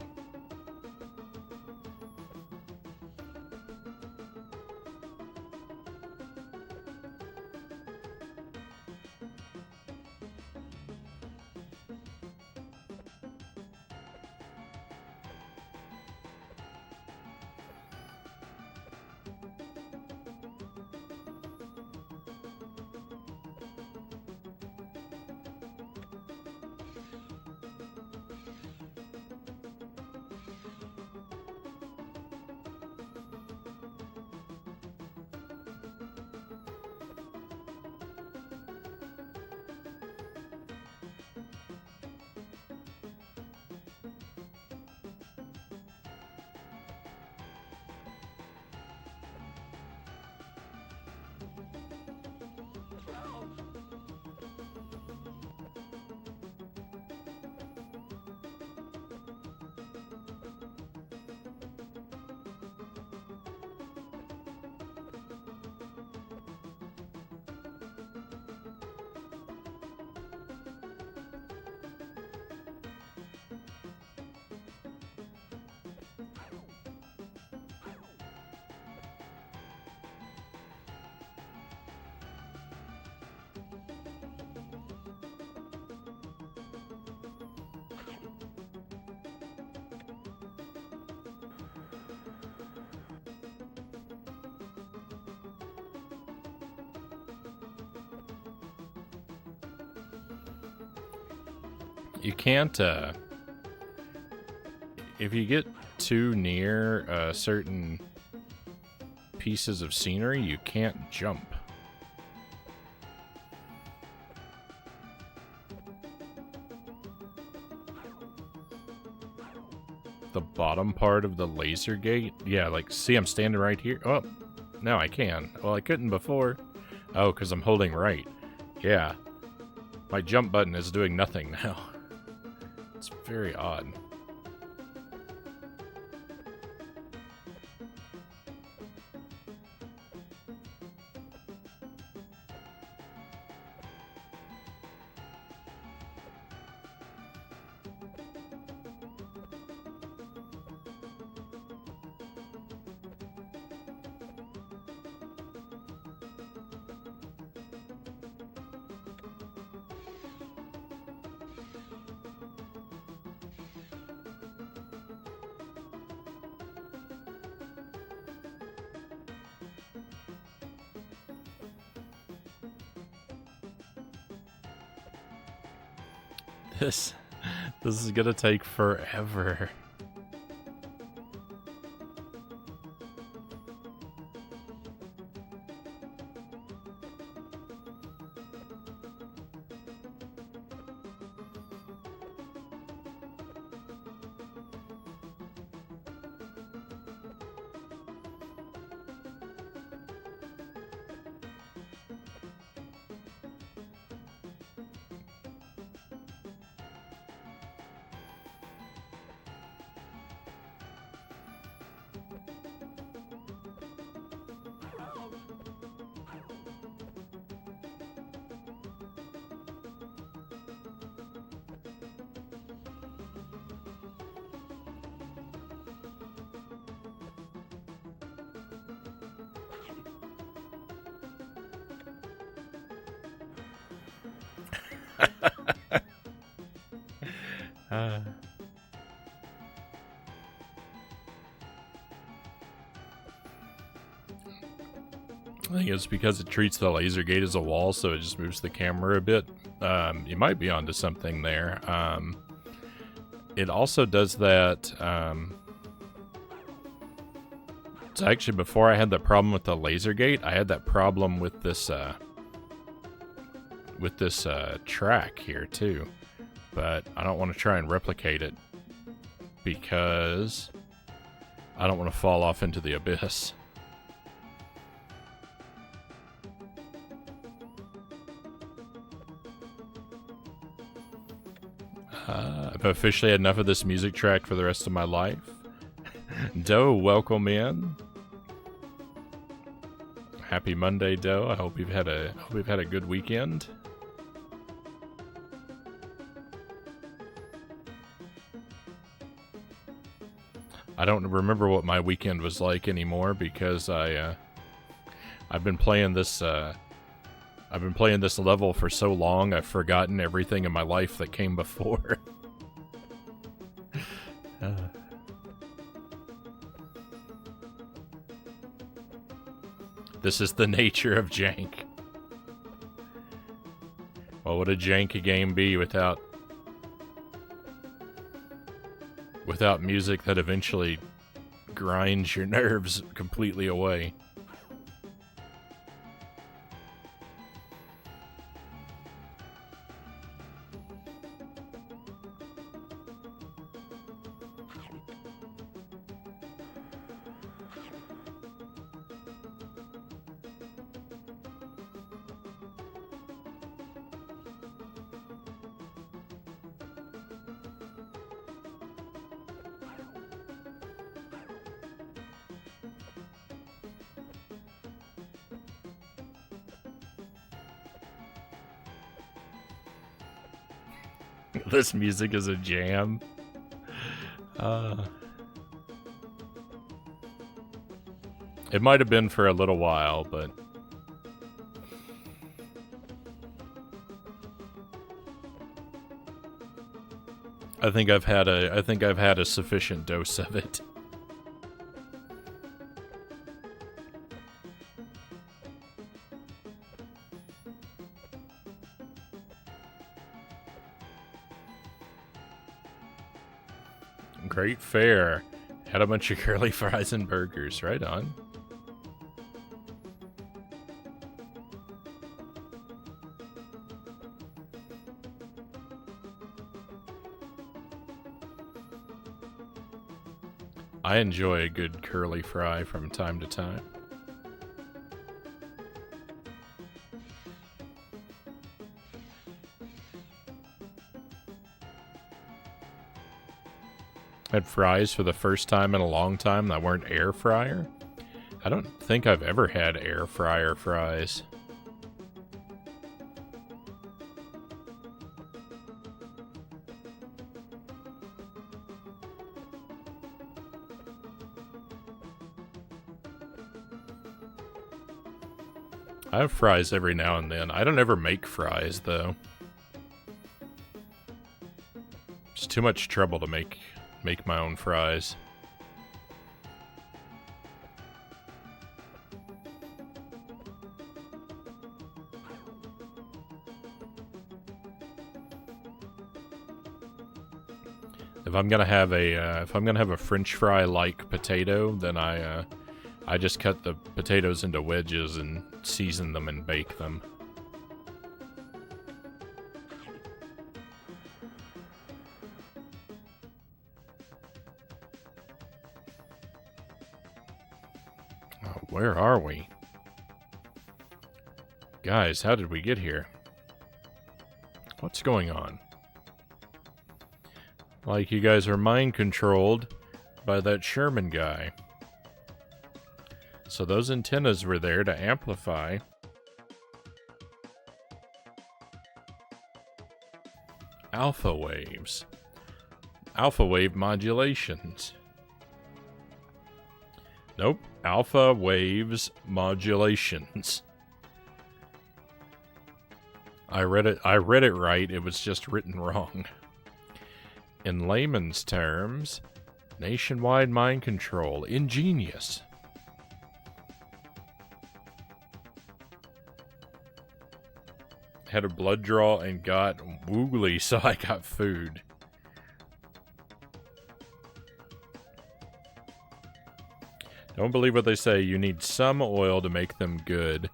You can't, if you get too near certain pieces of scenery, you can't jump. The bottom part of the laser gate? Yeah, like, see, I'm standing right here. Oh, now I can. Well, I couldn't before. Oh, because I'm holding right. Yeah. My jump button is doing nothing now. It's very odd. This is gonna take forever. think it's because it treats the laser gate as a wall, so it just moves the camera a bit. You might be onto something there. It also does that. So actually, before I had that problem with the laser gate, I had that problem with this track here too. But I don't want to try and replicate it because I don't want to fall off into the abyss. I've officially had enough of this music track for the rest of my life. Doe, welcome in. Happy Monday, Doe. I hope you've had a good weekend. I don't remember what my weekend was like anymore because I've been playing this level for so long I've forgotten everything in my life that came before. This is the nature of jank. What would a jank game be without music that eventually grinds your nerves completely away? This music is a jam. It might have been for a little while, but I think I've had a sufficient dose of it. Great fare. Had a bunch of curly fries and burgers. Right on. I enjoy a good curly fry from time to time. Had fries for the first time in a long time that weren't air fryer. I don't think I've ever had air fryer fries. I have fries every now and then. I don't ever make fries though. It's too much trouble to make my own fries. If I'm gonna have a French fry like potato, then I just cut the potatoes into wedges and season them and bake them. Where are we? Guys, how did we get here? What's going on? Like you guys are mind controlled by that Sherman guy. So those antennas were there to amplify alpha waves. Alpha wave modulations. Nope. Alpha waves modulations. I read it right, it was just written wrong. In layman's terms, nationwide mind control. Ingenious. had a blood draw and got woogly, so I got food. Don't believe what they say. You need some oil to make them good.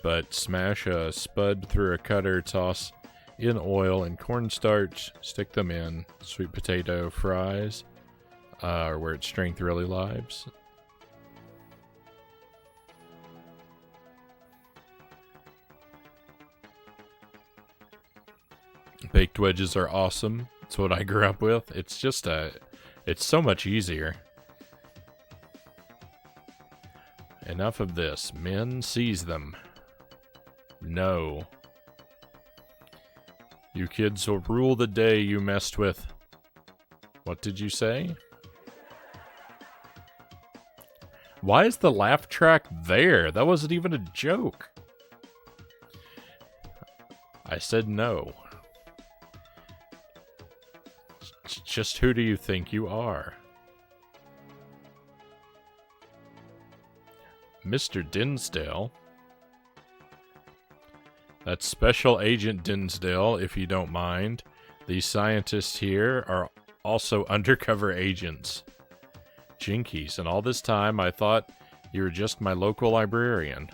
But smash a spud through a cutter, toss in oil and cornstarch, stick them in sweet potato fries, or where its strength really lies. Baked wedges are awesome. It's what I grew up with. It's just it's so much easier. Enough of this. Men, seize them. No. You kids will rule the day you messed with. What did you say? Why is the laugh track there? That wasn't even a joke. I said no. Just who do you think you are? Mr. Dinsdale? That's Special Agent Dinsdale, if you don't mind. These scientists here are also undercover agents. Jinkies, and all this time I thought you were just my local librarian.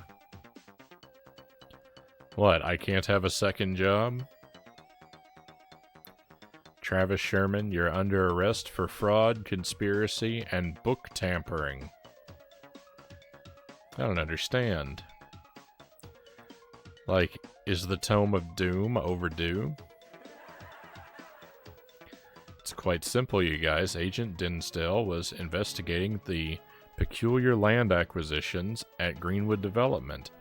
What, I can't have a second job? Travis Sherman, you're under arrest for fraud, conspiracy, and book tampering. I don't understand. Like, is the Tome of Doom overdue? It's quite simple, you guys. Agent Dinsdale was investigating the peculiar land acquisitions at Greenwood Development,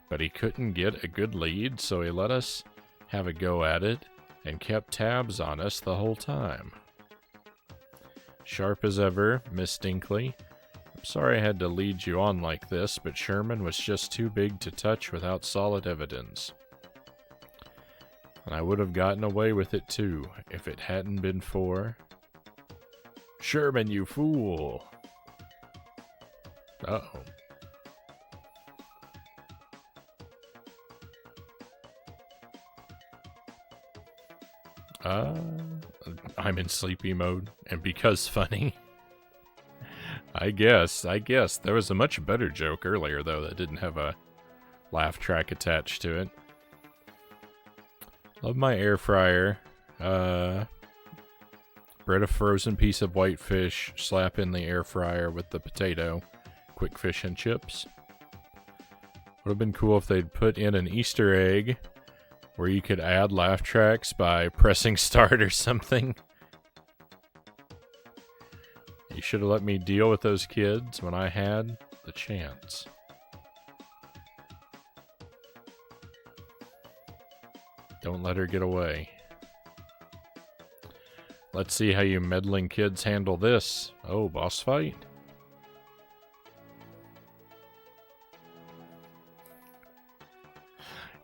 but he couldn't get a good lead, so he let us have a go at it and kept tabs on us the whole time. Sharp as ever, Miss Dinkley. I'm sorry I had to lead you on like this, but Sherman was just too big to touch without solid evidence. And I would have gotten away with it too, if it hadn't been for... Sherman, you fool! Uh-oh. I'm in sleepy mode, and because funny. I guess. There was a much better joke earlier, though, that didn't have a laugh track attached to it. Love my air fryer. Bread a frozen piece of white fish, slap in the air fryer with the potato, quick fish and chips. Would have been cool if they'd put in an Easter egg where you could add laugh tracks by pressing start or something. You should have let me deal with those kids when I had the chance. Don't let her get away. Let's see how you meddling kids handle this. Oh, boss fight?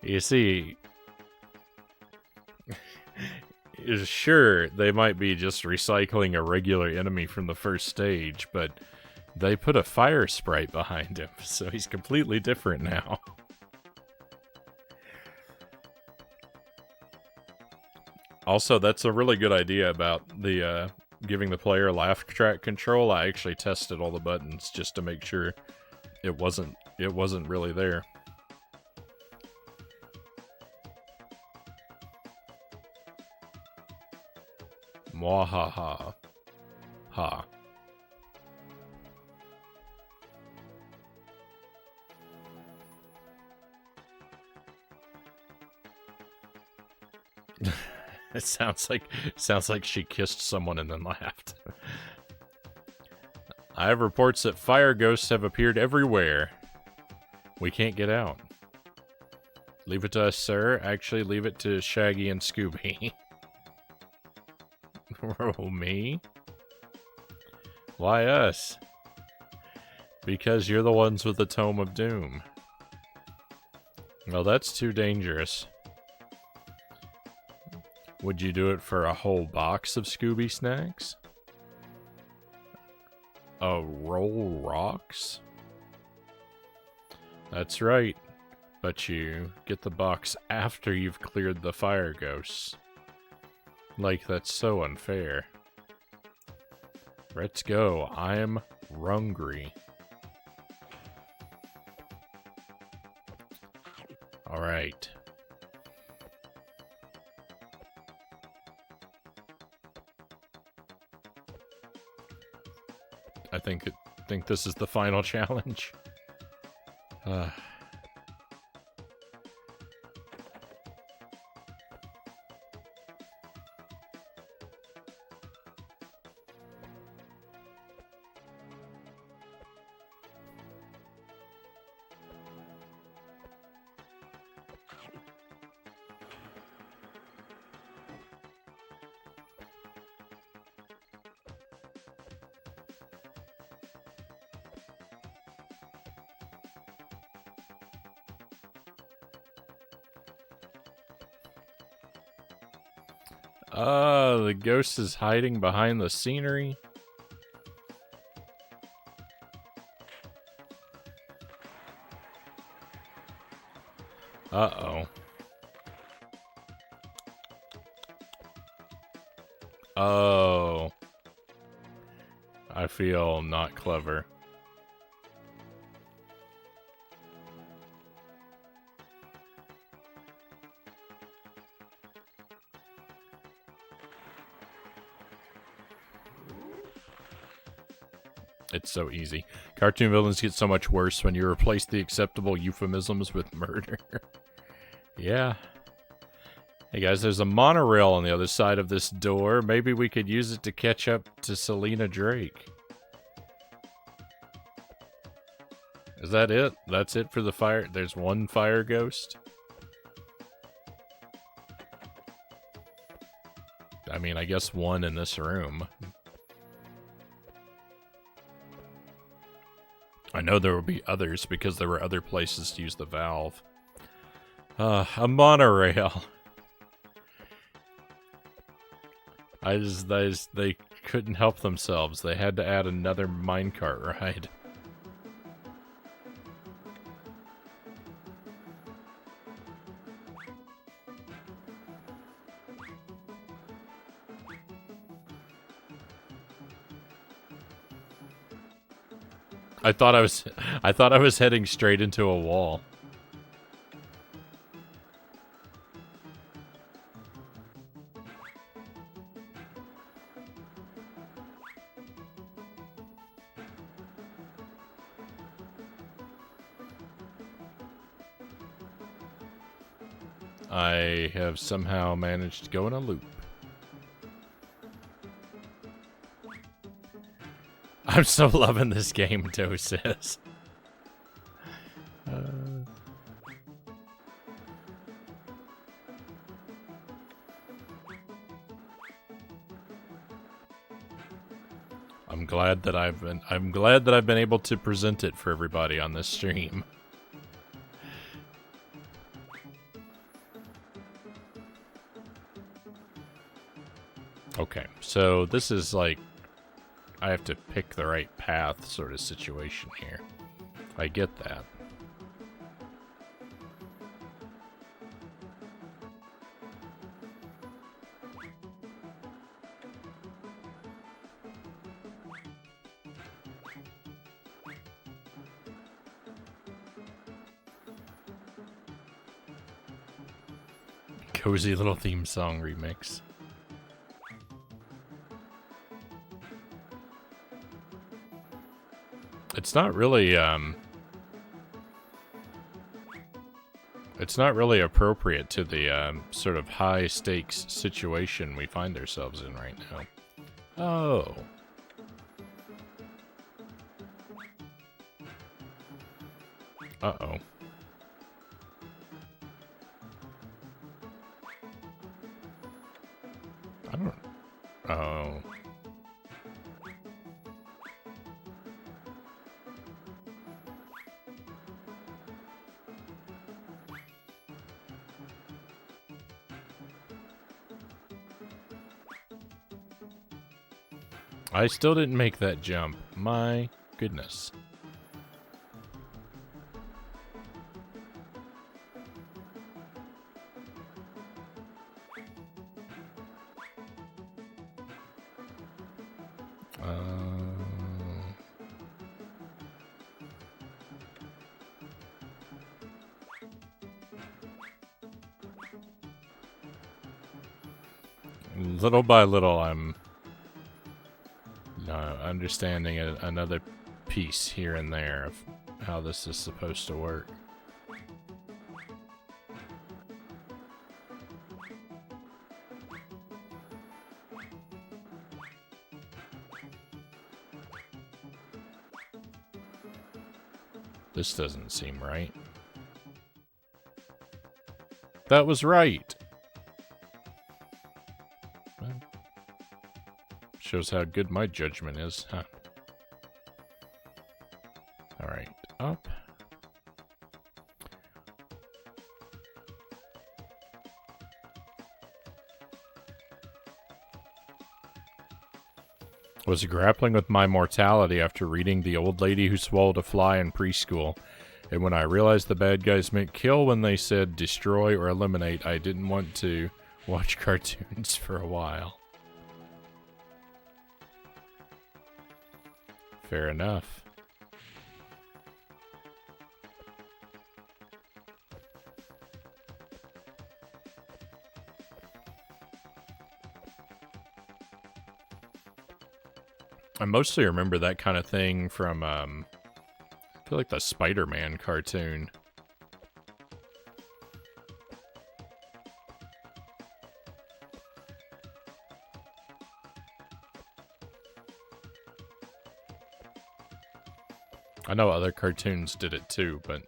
You see... Sure, they might be just recycling a regular enemy from the first stage, but they put a fire sprite behind him, so he's completely different now. Also, that's a really good idea about the giving the player laugh track control. I actually tested all the buttons just to make sure it wasn't really there. Mwahaha. Ha. It sounds like she kissed someone and then laughed. I have reports that fire ghosts have appeared everywhere. We can't get out. Leave it to us, sir. Actually, leave it to Shaggy and Scooby. Oh, me? Why us? Because you're the ones with the Tome of Doom. Well, that's too dangerous. Would you do it for a whole box of Scooby snacks? A roll rocks? That's right. but you get the box after you've cleared the fire ghosts. Like, that's so unfair. Let's go. I'm hungry. Alright. I think this is the final challenge. The ghost is hiding behind the scenery. Uh-oh. Oh. I feel not clever. It's so easy. Cartoon villains get so much worse when you replace the acceptable euphemisms with murder. Yeah. Hey guys, there's a monorail on the other side of this door. Maybe we could use it to catch up to Selena Drake. Is that it? That's it for the fire? There's one fire ghost? I mean, I guess one in this room. I know there will be others because there were other places to use the valve. A monorail. They couldn't help themselves. They had to add another minecart ride. I thought I was heading straight into a wall. I have somehow managed to go in a loop. I'm so loving this game, Doe says. I'm glad that I've been able to present it for everybody on this stream. Okay, so this is like I have to pick the right path sort of situation here. I get that. Cozy little theme song remix. It's not really appropriate to the sort of high stakes situation we find ourselves in right now. Oh. Uh-oh. I don't... Oh. I still didn't make that jump. My goodness. Little by little, I'm understanding another piece here and there of how this is supposed to work. This doesn't seem right. That was right! Well, shows how good my judgment is, huh? Alright, up. Was grappling with my mortality after reading The Old Lady Who Swallowed a Fly in preschool. And when I realized the bad guys meant kill when they said destroy or eliminate, I didn't want to watch cartoons for a while. Fair enough. I mostly remember that kind of thing from, I feel like the Spider-Man cartoon. I know other cartoons did it too, but...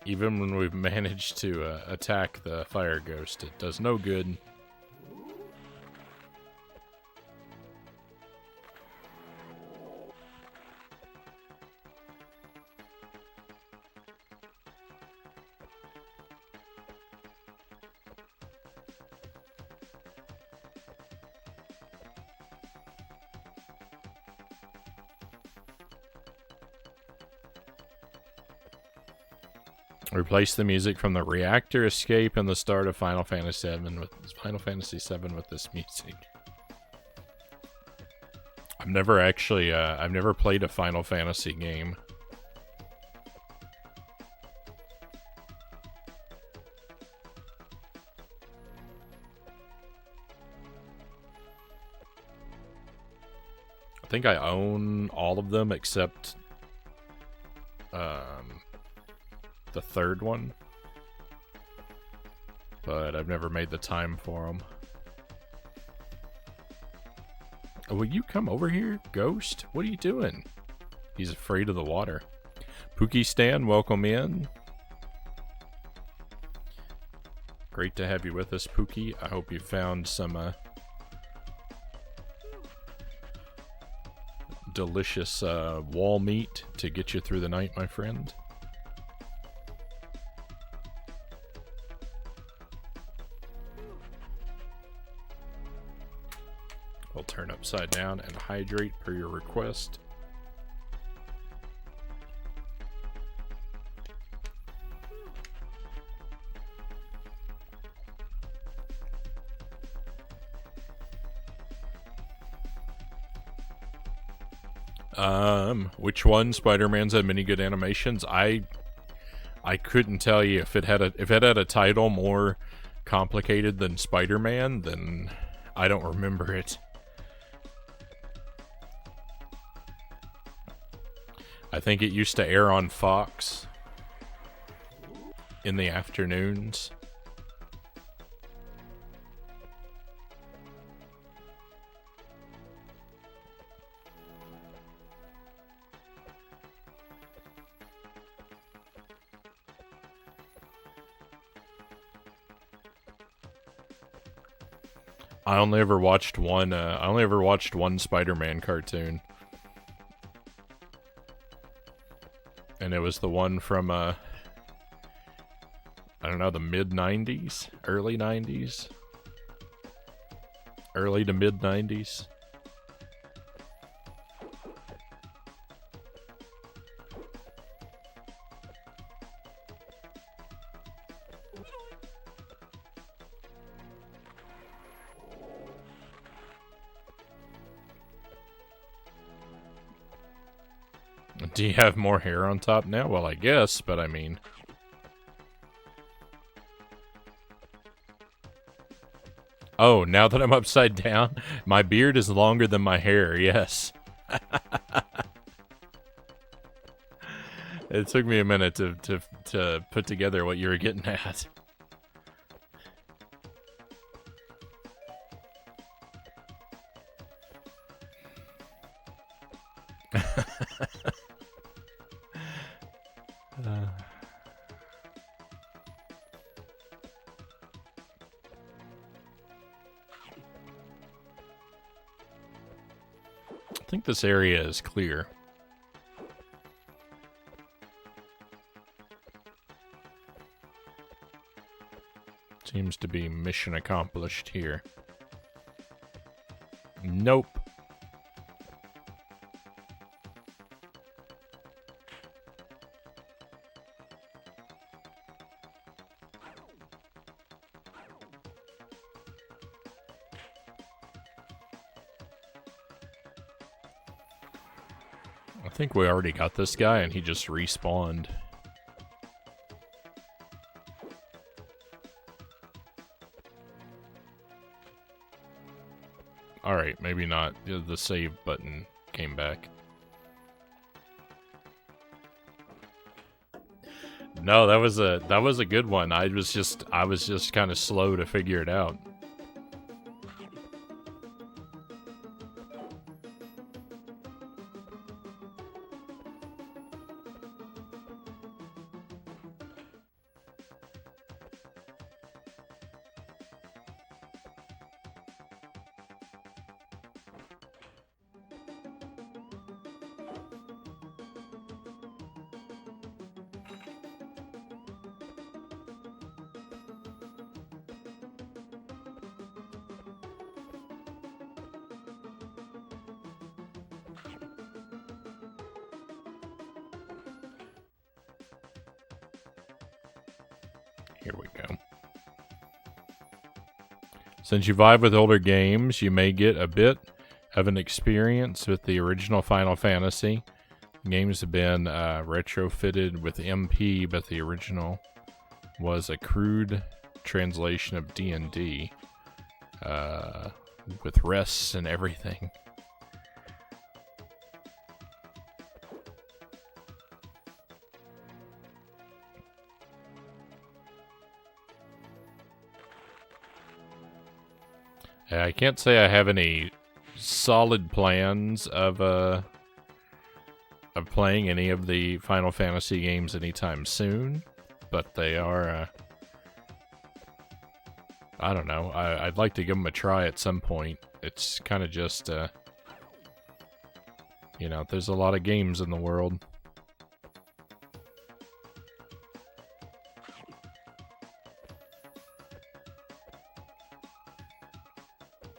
Even when we've managed to attack the fire ghost, it does no good. Replace the music from the reactor escape and the start of Final Fantasy VII with this music. I've never actually, I've never played a Final Fantasy game. I think I own all of them except, the third one, but I've never made the time for them. Oh, will you come over here, Ghost? What are you doing? He's afraid of the water. Pookie Stan, welcome in. Great to have you with us, Pookie. I hope you found some delicious wall meat to get you through the night, my friend. I'll turn upside down and hydrate per your request. Which one? Spider-Man's had many good animations. I couldn't tell you if it had a title more complicated than Spider-Man, then I don't remember it. I think it used to air on Fox in the afternoons. I only ever watched one. I only ever watched one Spider-Man cartoon, and it was the one from I don't know, the mid '90s, early '90s, early to mid '90s. Do you have more hair on top now? Well, I guess, but I mean... Oh, now that I'm upside down, my beard is longer than my hair, yes. It took me a minute to put together what you were getting at. I think this area is clear. Seems to be mission accomplished here. Nope. I think we already got this guy and he just respawned. Alright, maybe not. The save button came back. No, that was a good one. I was just kind of slow to figure it out. Here we go. Since you vibe with older games, you may get a bit of an experience with the original Final Fantasy. Games have been retrofitted with MP, but the original was a crude translation of D&D with rests and everything. I can't say I have any solid plans of playing any of the Final Fantasy games anytime soon, but they are, I don't know, I'd like to give them a try at some point. It's kind of just, you know, there's a lot of games in the world.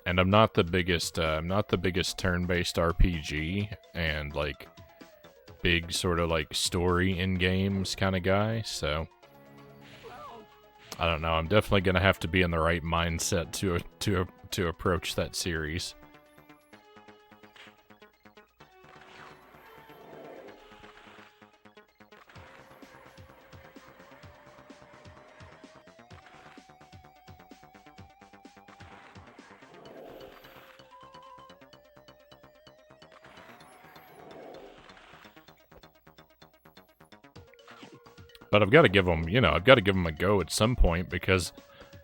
And I'm not the biggest turn-based RPG and like big sort of like story in games kind of guy, so I don't know. I'm definitely gonna have to be in the right mindset to approach that series. But I've got to give them, you know, I've got to give them a go at some point because,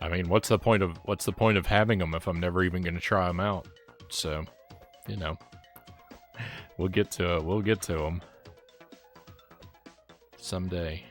I mean, what's the point of having them if I'm never even going to try them out? So, you know, we'll get to it. We'll get to them someday.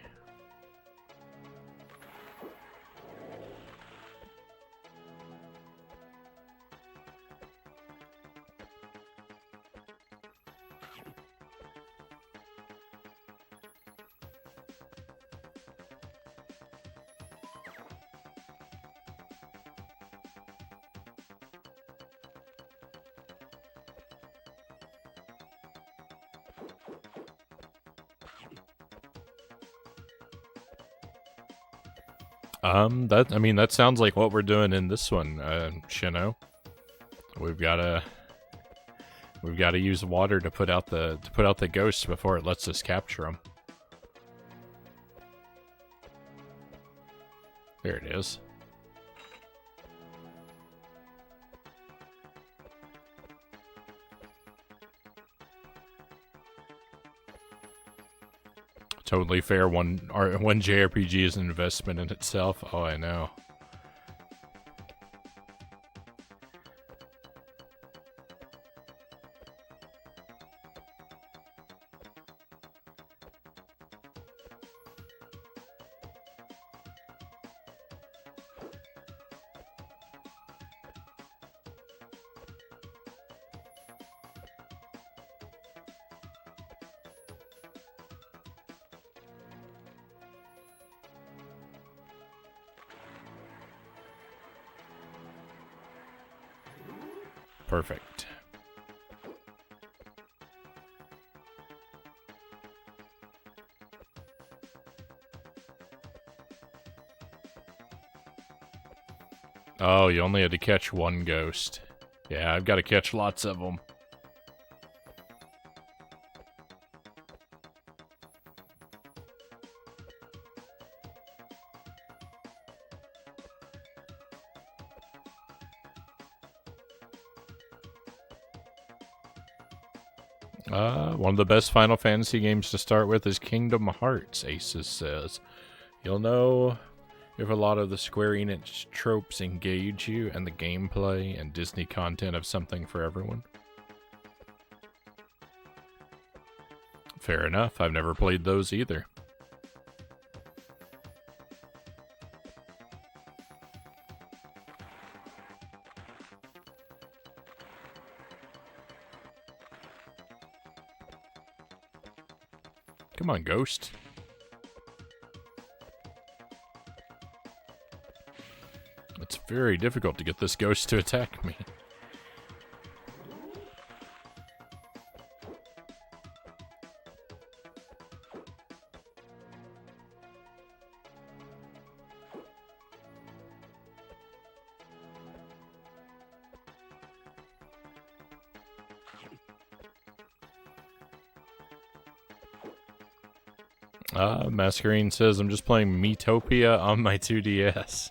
I mean, that sounds like what we're doing in this one, Shino. We've gotta use water to put out the ghosts before it lets us capture them. There it is. Totally fair. One JRPG is an investment in itself. Oh, I know. Perfect. Oh, you only had to catch one ghost. Yeah, I've got to catch lots of them. One of the best Final Fantasy games to start with is Kingdom Hearts, Aces says. You'll know if a lot of the Square Enix tropes engage you, and the gameplay and Disney content have something for everyone. Fair enough, I've never played those either. Come on, Ghost. It's very difficult to get this ghost to attack me. Masquerine says, I'm just playing Metopia on my 2DS.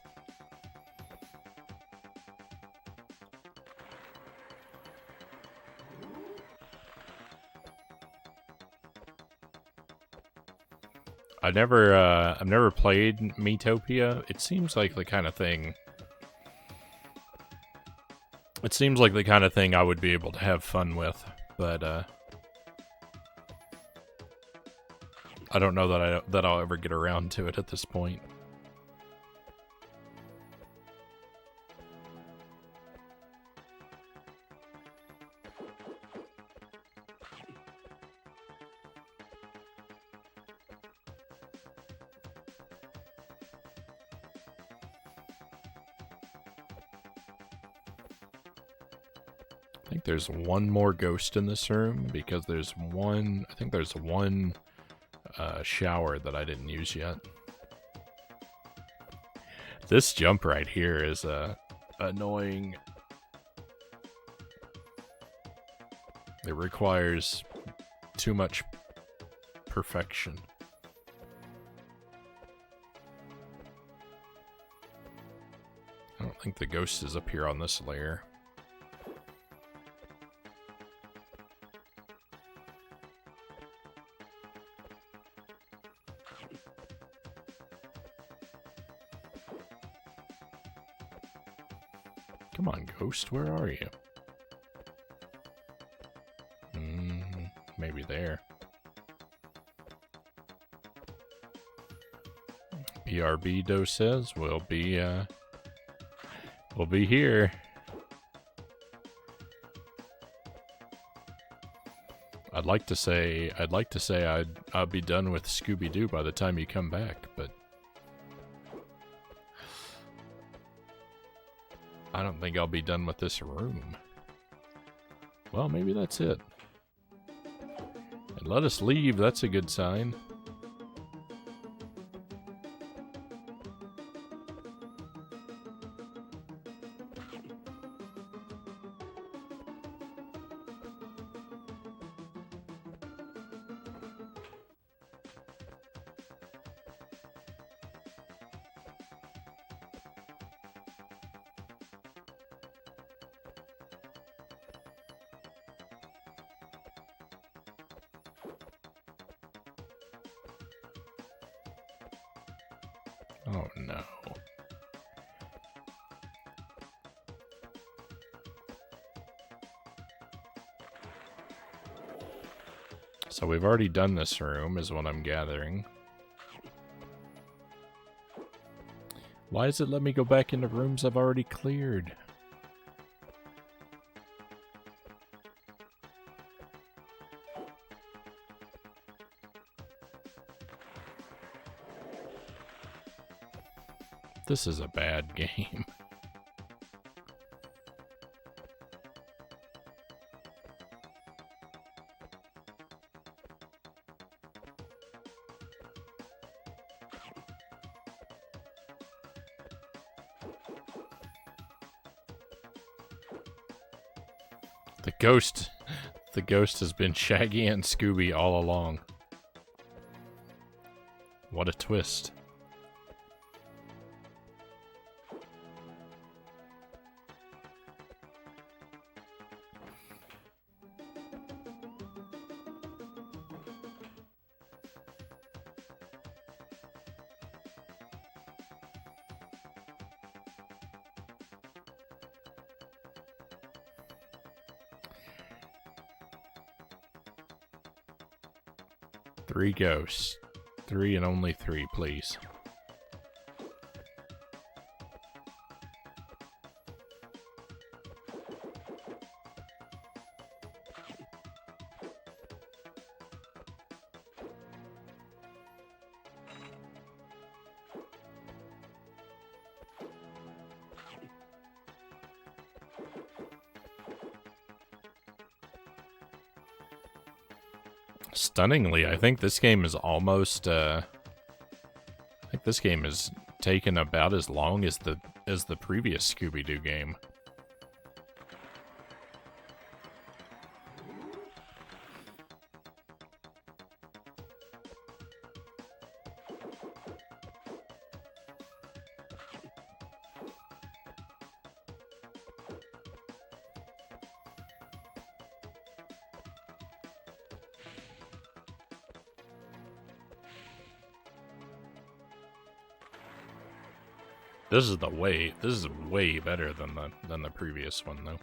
I've never played Metopia. It seems like the kind of thing... It seems like the kind of thing I would be able to have fun with, but, I don't know that I'll ever get around to it at this point. I think there's one more ghost in this room because there's one. I think there's one shower that I didn't use yet. This jump right here is annoying. It requires too much perfection. I don't think the ghost is up here on this layer. Come on, ghost, where are you? Maybe there. BRB Do says we'll be here. I'd like to say I'd be done with Scooby-Doo by the time you come back, but I don't think I'll be done with this room. Well, maybe that's it. And let us leave, that's a good sign. Oh no. So we've already done this room, is what I'm gathering. Why does it let me go back into rooms I've already cleared? This is a bad game. The ghost has been Shaggy and Scooby all along. What a twist. Three ghosts. 3 and only 3, please. Stunningly, I think this game is almost, I think this game has taken about as long as the previous Scooby-Doo game. This is way better than the previous one though.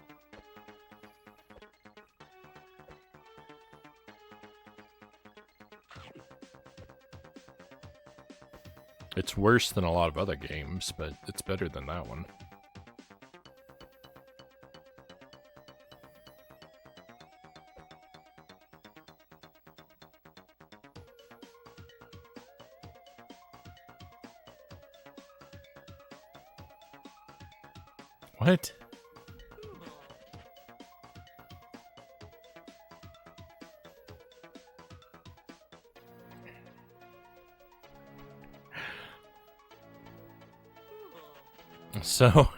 It's worse than a lot of other games, but it's better than that one. What? So,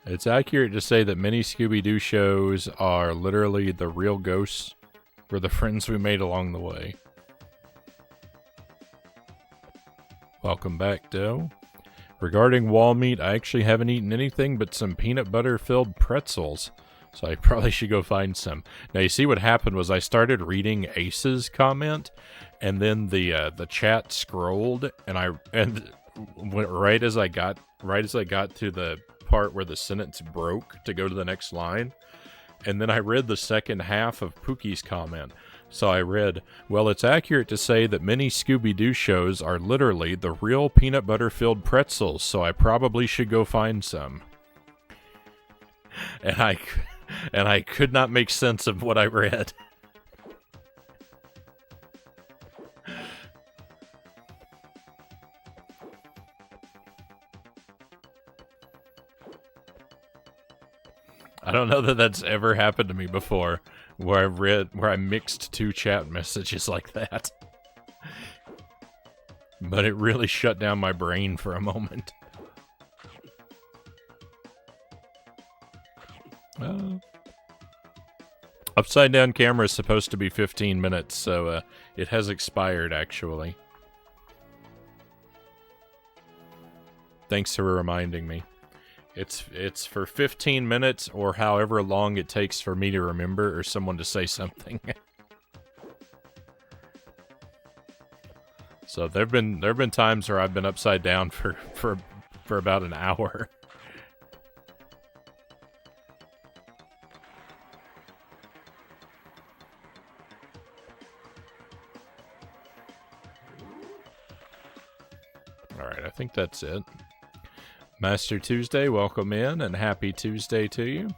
it's accurate to say that many Scooby-Doo shows are literally the real ghosts for the friends we made along the way. Welcome back, Doe. Regarding wall meat, I actually haven't eaten anything but some peanut butter-filled pretzels, so I probably should go find some. Now, you see what happened was I started reading Ace's comment, and then the chat scrolled, and right as I got to the part where the sentence broke to go to the next line, and then I read the second half of Pookie's comment. So I read, well, it's accurate to say that many Scooby-Doo shows are literally the real peanut butter-filled pretzels, so I probably should go find some. And I could not make sense of what I read. I don't know that that's ever happened to me before, where I mixed two chat messages like that. But it really shut down my brain for a moment. Upside down camera is supposed to be 15 minutes, so it has expired, actually. Thanks for reminding me. It's for 15 minutes or however long it takes for me to remember or someone to say something. So there've been times where I've been upside down for about an hour. Alright, I think that's it. Master Tuesday, welcome in, and happy Tuesday to you.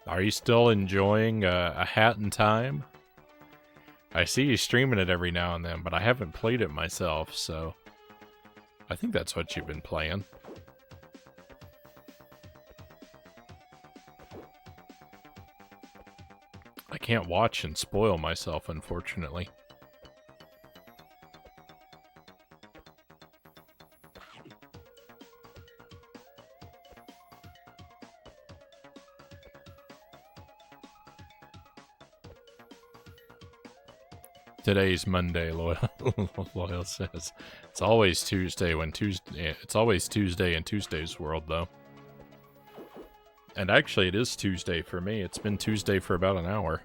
Are you still enjoying a Hat in Time? I see you streaming it every now and then, but I haven't played it myself, so I think that's what you've been playing. I can't watch and spoil myself, unfortunately. Today's Monday, Loyal says. It's always Tuesday it's always Tuesday in Tuesday's world, though. And actually, it is Tuesday for me. It's been Tuesday for about an hour.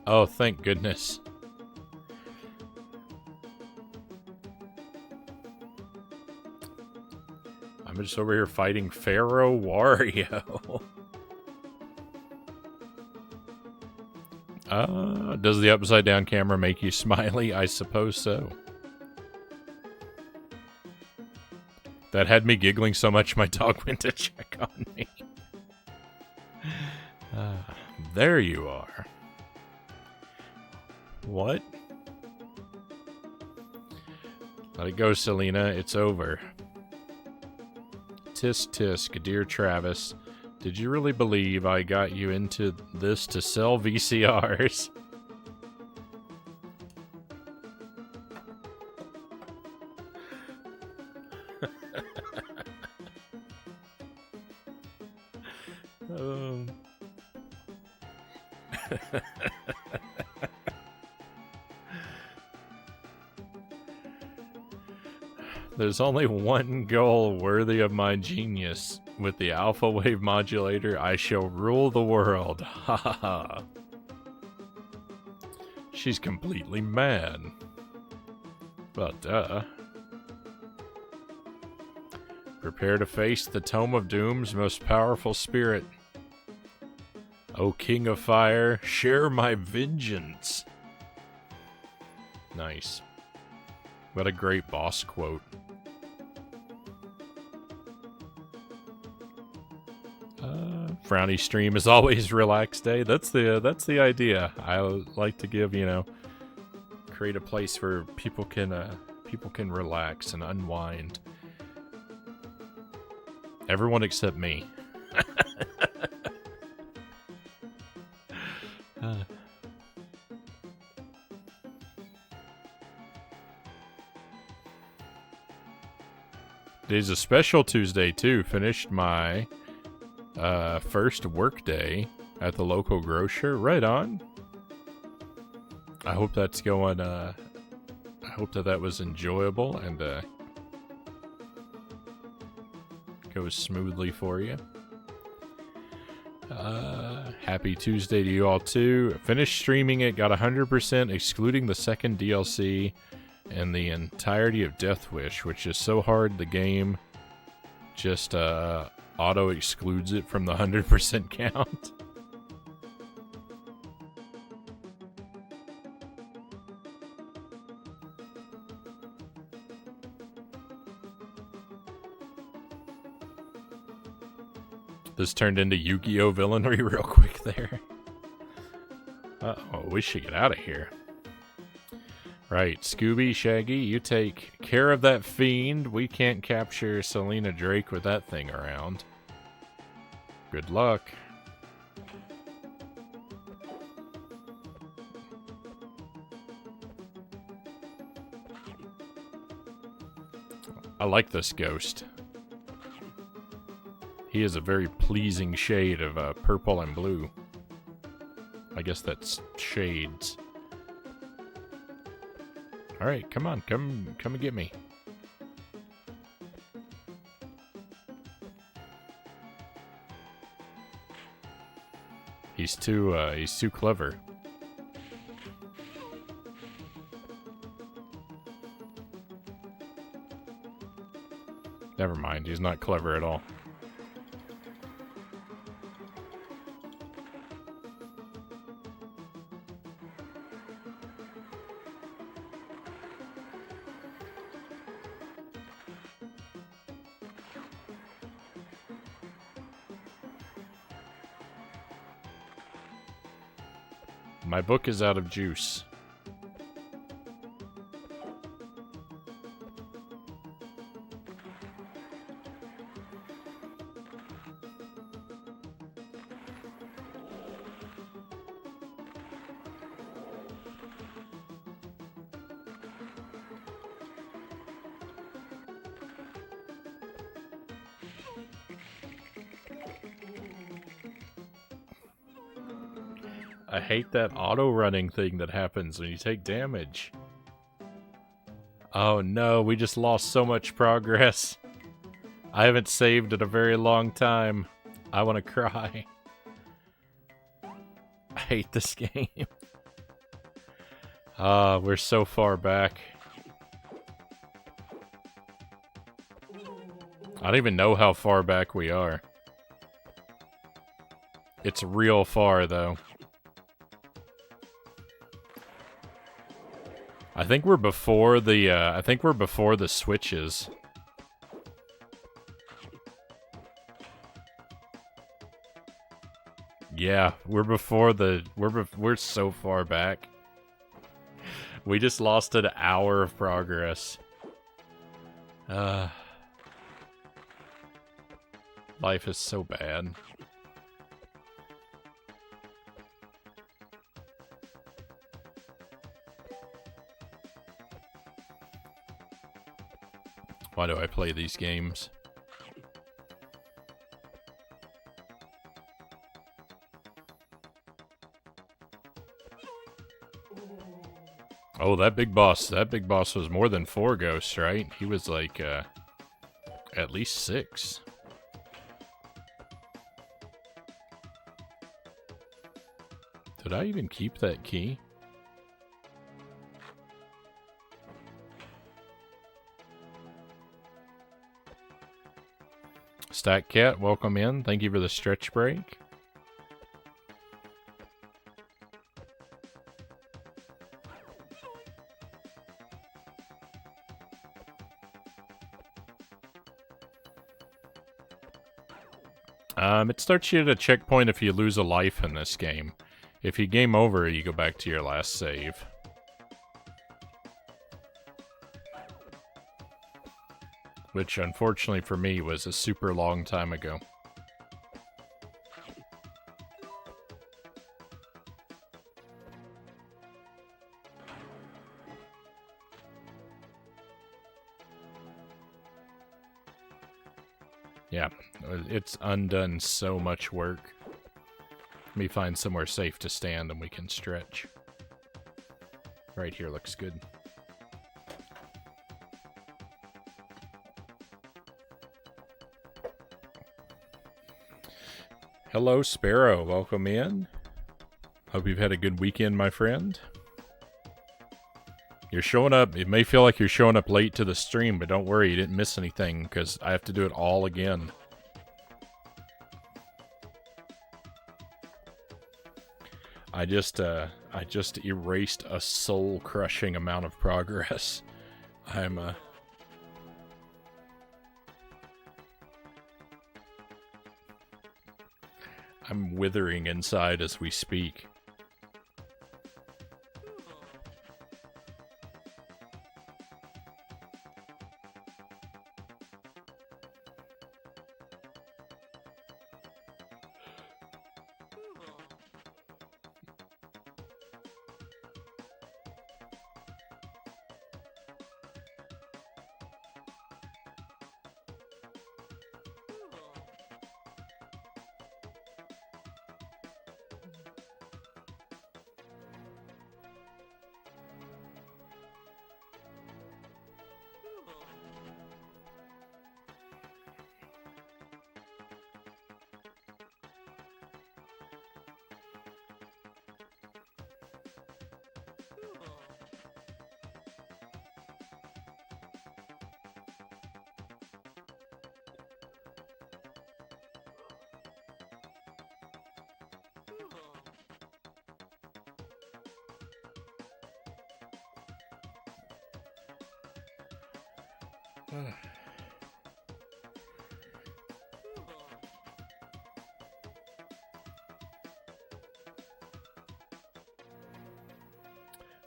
Oh, thank goodness. I'm just over here fighting Pharaoh Wario. Does the upside down camera make you smiley? I suppose so. That had me giggling so much my dog went to check on me. There you are. What? Let it go, Selena. It's over. Tisk tisk, dear Travis. Did you really believe I got you into this to sell VCRs? There's only one goal worthy of my genius. With the alpha wave modulator, I shall rule the world. Ha ha ha. She's completely mad. Well, duh. Prepare to face the Tome of Doom's most powerful spirit. O King of Fire, share my vengeance. Nice. What a great boss quote. Frownie stream is always relaxed day. That's the idea. I like to give, create a place where people can relax and unwind. Everyone except me. Today's a special Tuesday too. Finished my first work day at the local grocer. Right on. I hope that's going, I hope that was enjoyable and goes smoothly for you. Happy Tuesday to you all too. Finished streaming it, got 100% excluding the second DLC and the entirety of Death Wish, which is so hard the game just auto excludes it from the 100% count. This turned into Yu-Gi-Oh! Villainry real quick there. Uh-oh, we should get out of here. Right, Scooby, Shaggy, you take care of that fiend. We can't capture Selena Drake with that thing around. Good luck. I like this ghost. He is a very pleasing shade of purple and blue. I guess that's shades. Alright, come on, come and get me. He's too clever. Never mind, he's not clever at all. My book is out of juice. I hate that auto-running thing that happens when you take damage. Oh no, we just lost so much progress. I haven't saved in a very long time. I want to cry. I hate this game. We're so far back. I don't even know how far back we are. It's real far, though. I think we're before the switches. Yeah, we're so far back. We just lost an hour of progress. Life is so bad. Why do I play these games? Oh, that big boss was more than 4 ghosts, right? He was like, at least 6. Did I even keep that key? Stack Cat, welcome in. Thank you for the stretch break. It starts you at a checkpoint if you lose a life in this game. If you game over, you go back to your last save. Which, unfortunately for me, was a super long time ago. Yeah, it's undone so much work. Let me find somewhere safe to stand and we can stretch. Right here looks good. Hello, Sparrow. Welcome in. Hope you've had a good weekend, my friend. You're showing up. It may feel like you're showing up late to the stream, but don't worry, you didn't miss anything, because I have to do it all again. I just erased a soul-crushing amount of progress. I'm, I'm withering inside as we speak.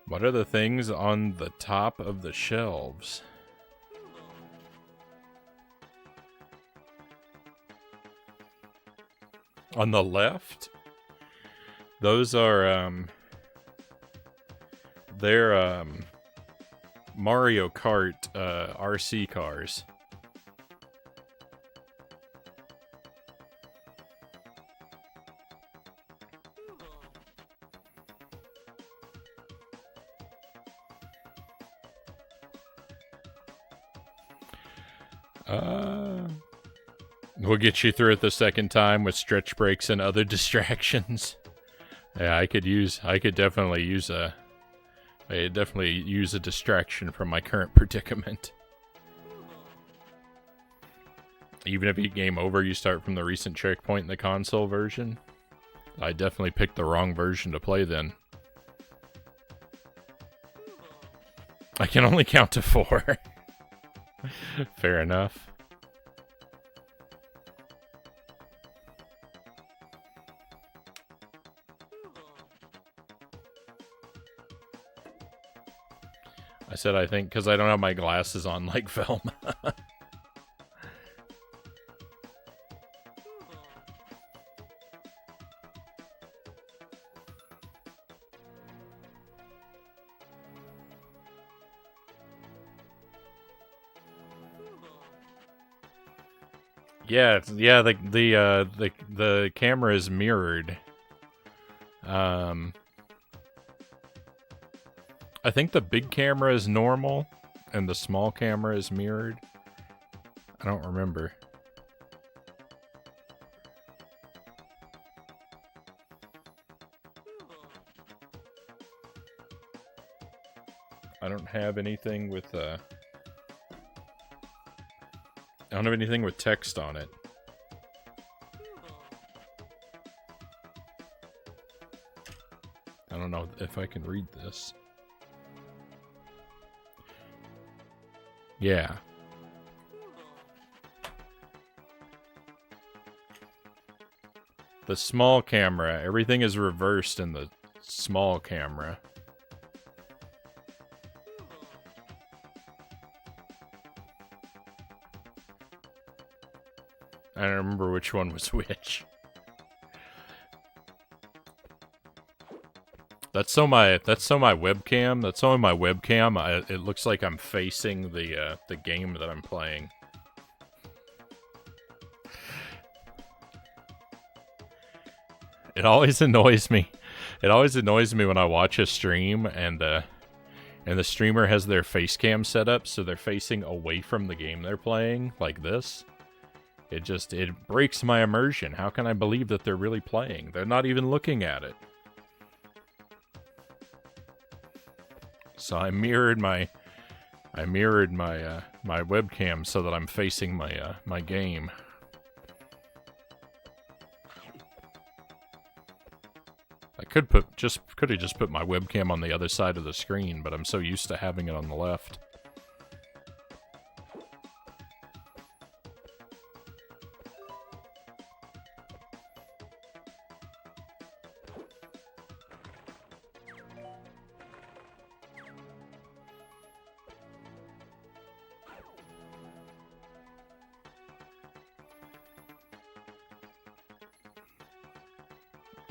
What are the things on the top of the shelves? On the left? Those are, they're, Mario Kart, RC cars. We'll get you through it the second time with stretch breaks and other distractions. Yeah, I could definitely use a distraction from my current predicament. Even if you game over, you start from the recent checkpoint in the console version. I definitely picked the wrong version to play then. I can only count to 4. Fair enough. I said I think because I don't have my glasses on like Velma. Yeah, the camera is mirrored. I think the big camera is normal, and the small camera is mirrored. I don't remember. I don't have anything with, I don't have anything with text on it. I don't know if I can read this. Yeah. The small camera, everything is reversed in the small camera. I don't remember which one was which. That's so my webcam. That's only my webcam. It looks like I'm facing the game that I'm playing. It always annoys me. It always annoys me when I watch a stream and the streamer has their face cam set up so they're facing away from the game they're playing, like this. It breaks my immersion. How can I believe that they're really playing? They're not even looking at it. So I mirrored my my webcam so that I'm facing my my game. I could have just put my webcam on the other side of the screen, but I'm so used to having it on the left.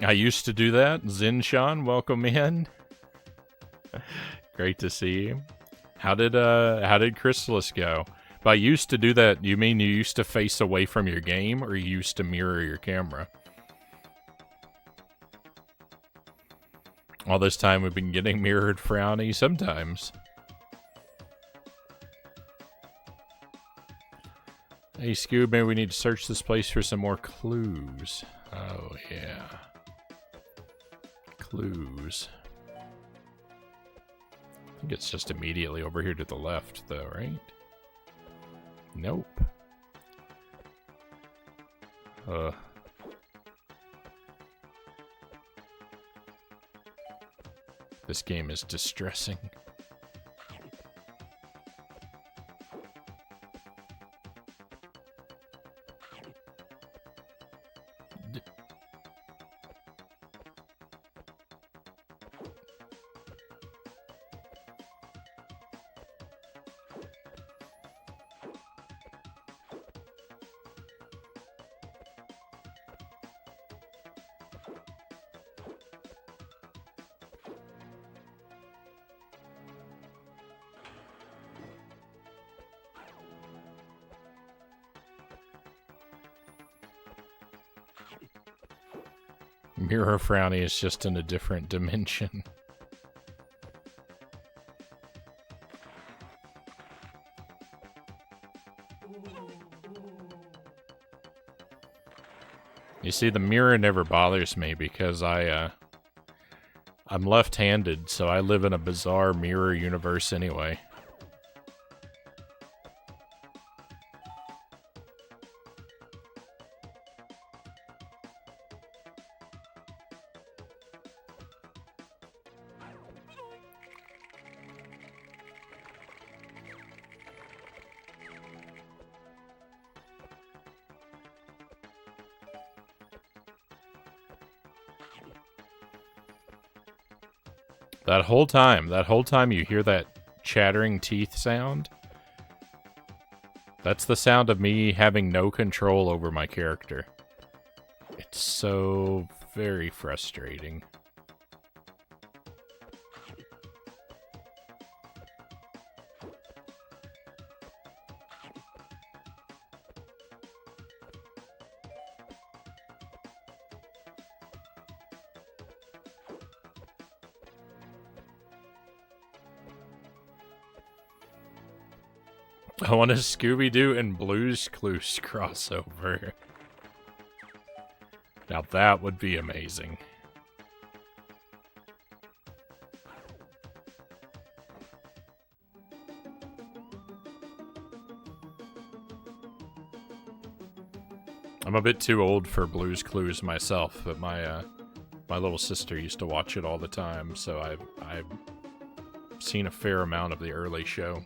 I used to do that. Zinshan, welcome in. Great to see you. How did Chrysalis go? By used to do that, you mean you used to face away from your game, or you used to mirror your camera? All this time we've been getting mirrored Frownie sometimes. Hey, Scoob, maybe we need to search this place for some more clues. Oh, yeah. Clues. I think it's just immediately over here to the left, though, right? Nope. This game is distressing. Mirror Frownie is just in a different dimension. You see, the mirror never bothers me because I'm left-handed, so I live in a bizarre mirror universe anyway. That whole time you hear that chattering teeth sound, that's the sound of me having no control over my character. It's so very frustrating. I want a Scooby-Doo and Blue's Clues crossover. Now that would be amazing. I'm a bit too old for Blue's Clues myself, but my little sister used to watch it all the time, so I've seen a fair amount of the early show.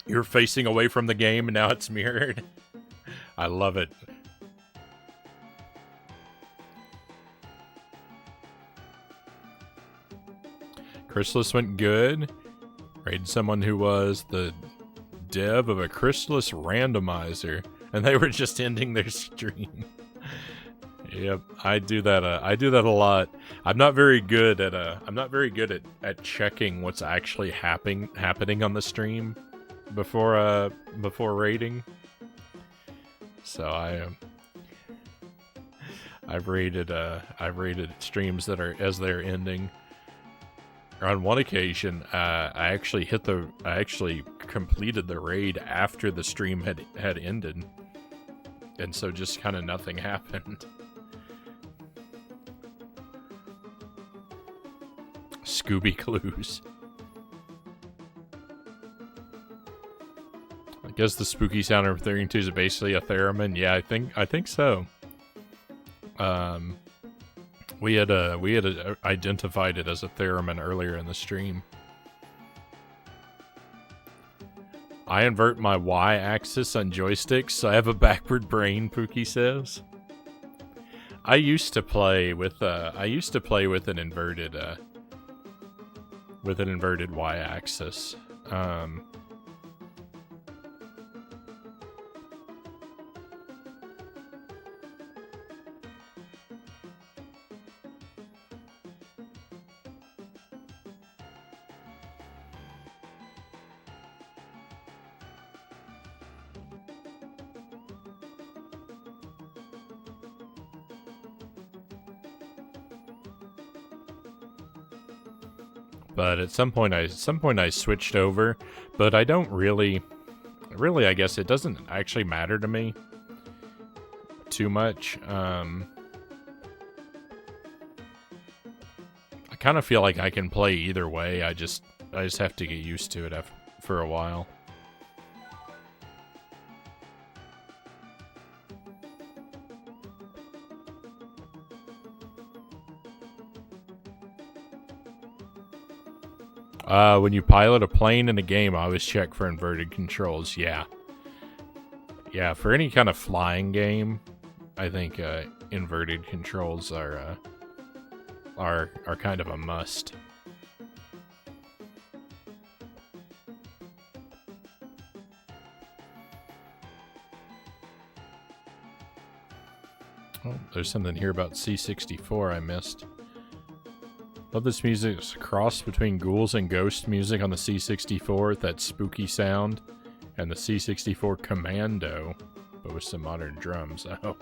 You're facing away from the game and now it's mirrored. I love it. Chrysalis went good. Raided someone who was the dev of a Chrysalis randomizer, and they were just ending their stream. Yep, I do that a lot. I'm not very good at checking what's actually happening on the stream before raiding. So I've raided streams that are as they're ending. On one occasion, I actually completed the raid after the stream had ended, and so just kind of nothing happened. Scooby Clues. I guess the spooky sound I'm referring to is basically a theremin. Yeah, I think so. We had identified it as a theremin earlier in the stream. I invert my Y-axis on joysticks, so I have a backward brain, Pookie says. I used to play with an inverted Y-axis. But at some point I switched over, but I don't really I guess it doesn't actually matter to me too much. I kind of feel like I can play either way. I just have to get used to it for a while. When you pilot a plane in a game, I always check for inverted controls. Yeah. Yeah, for any kind of flying game, I think inverted controls are kind of a must. Oh, there's something here about C64 I missed. Love this music. It's a cross between Ghouls and Ghost music on the C64 with that spooky sound, and the C64 Commando, but with some modern drums. Oh.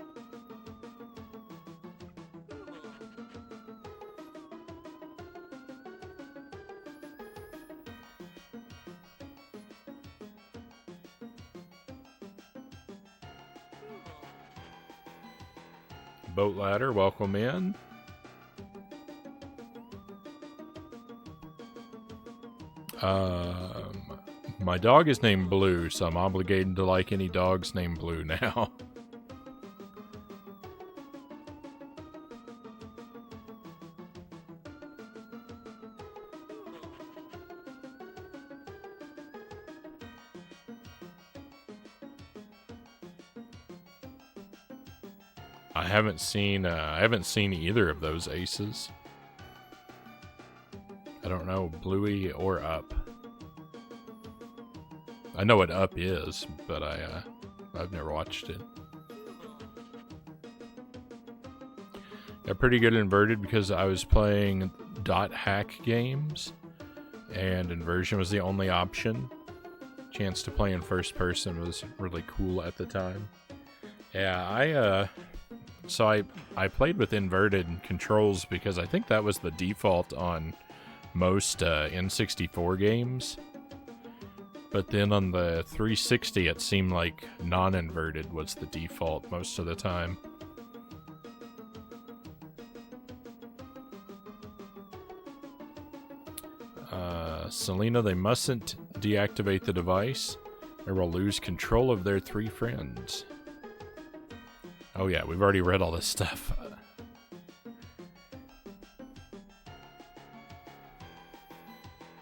Boat ladder, welcome in. My dog is named Blue, so I'm obligated to like any dogs named Blue now. I haven't seen either of those aces. I don't know Bluey or Up. I know what Up is, but I've never watched it. Got pretty good inverted because I was playing dot hack games, and inversion was the only option. Chance to play in first person was really cool at the time. Yeah, I played with inverted controls because I think that was the default on most N64 games. But then on the 360, it seemed like non-inverted was the default most of the time. Selena, they mustn't deactivate the device or will lose control of their 3 friends. Oh yeah, we've already read all this stuff.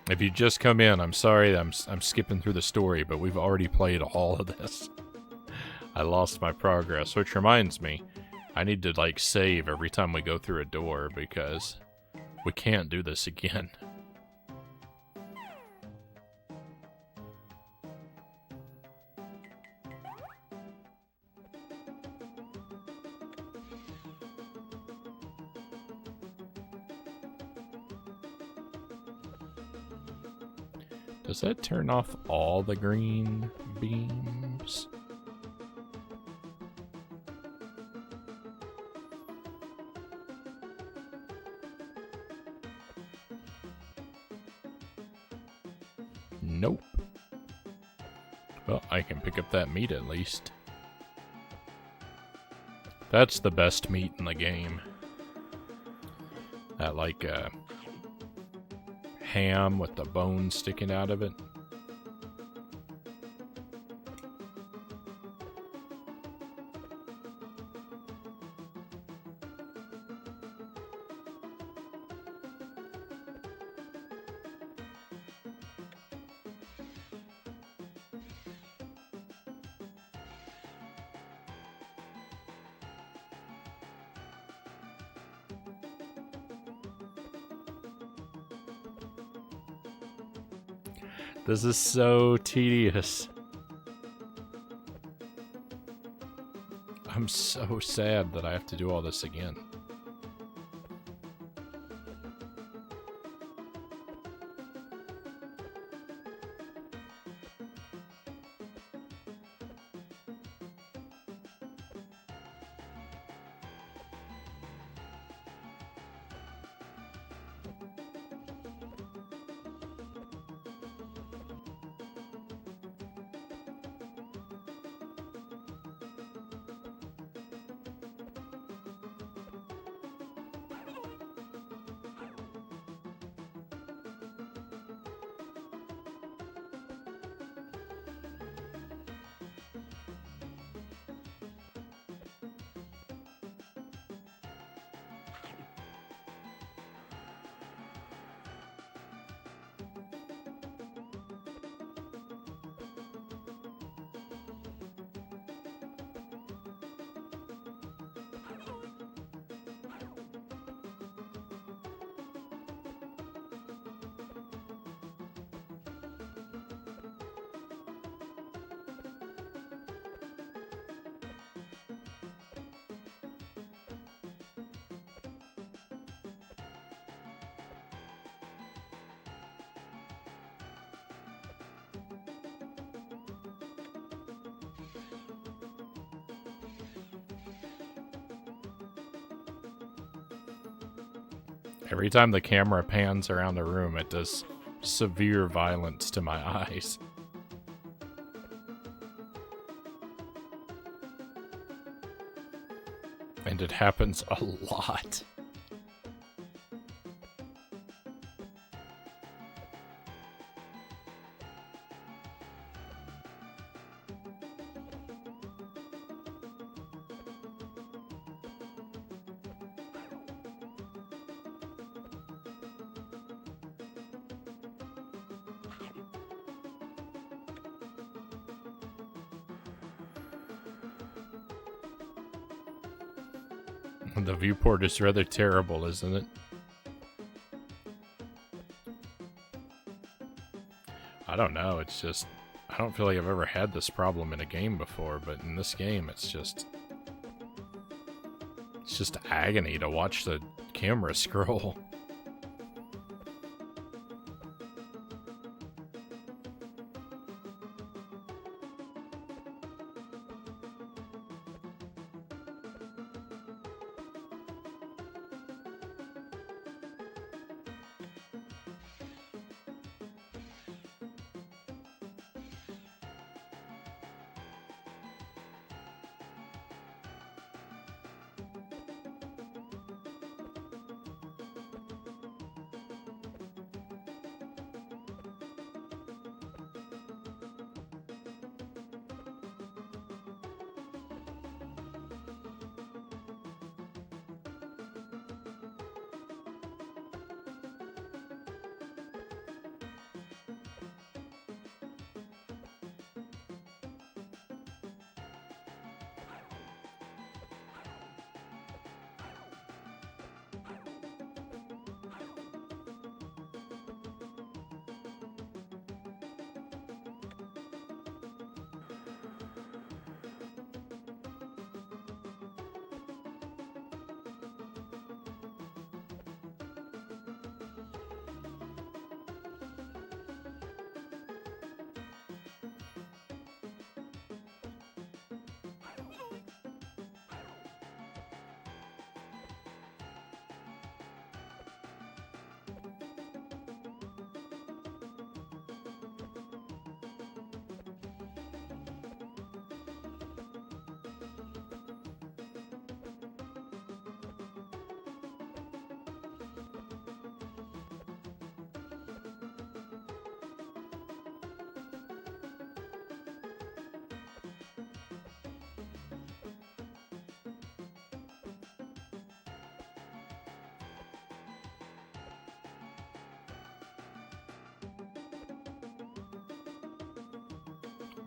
If you just come in, I'm sorry I'm skipping through the story, but we've already played all of this. I lost my progress, which reminds me, I need to like save every time we go through a door because we can't do this again. Does that turn off all the green beams? Nope. Well, I can pick up that meat at least. That's the best meat in the game. That like ham with the bone sticking out of it. This is so tedious. I'm so sad that I have to do all this again. Every time the camera pans around the room, it does severe violence to my eyes. And it happens a lot. The viewport is rather terrible, isn't it? I don't know, it's just... I don't feel like I've ever had this problem in a game before, but in this game, it's just agony to watch the camera scroll.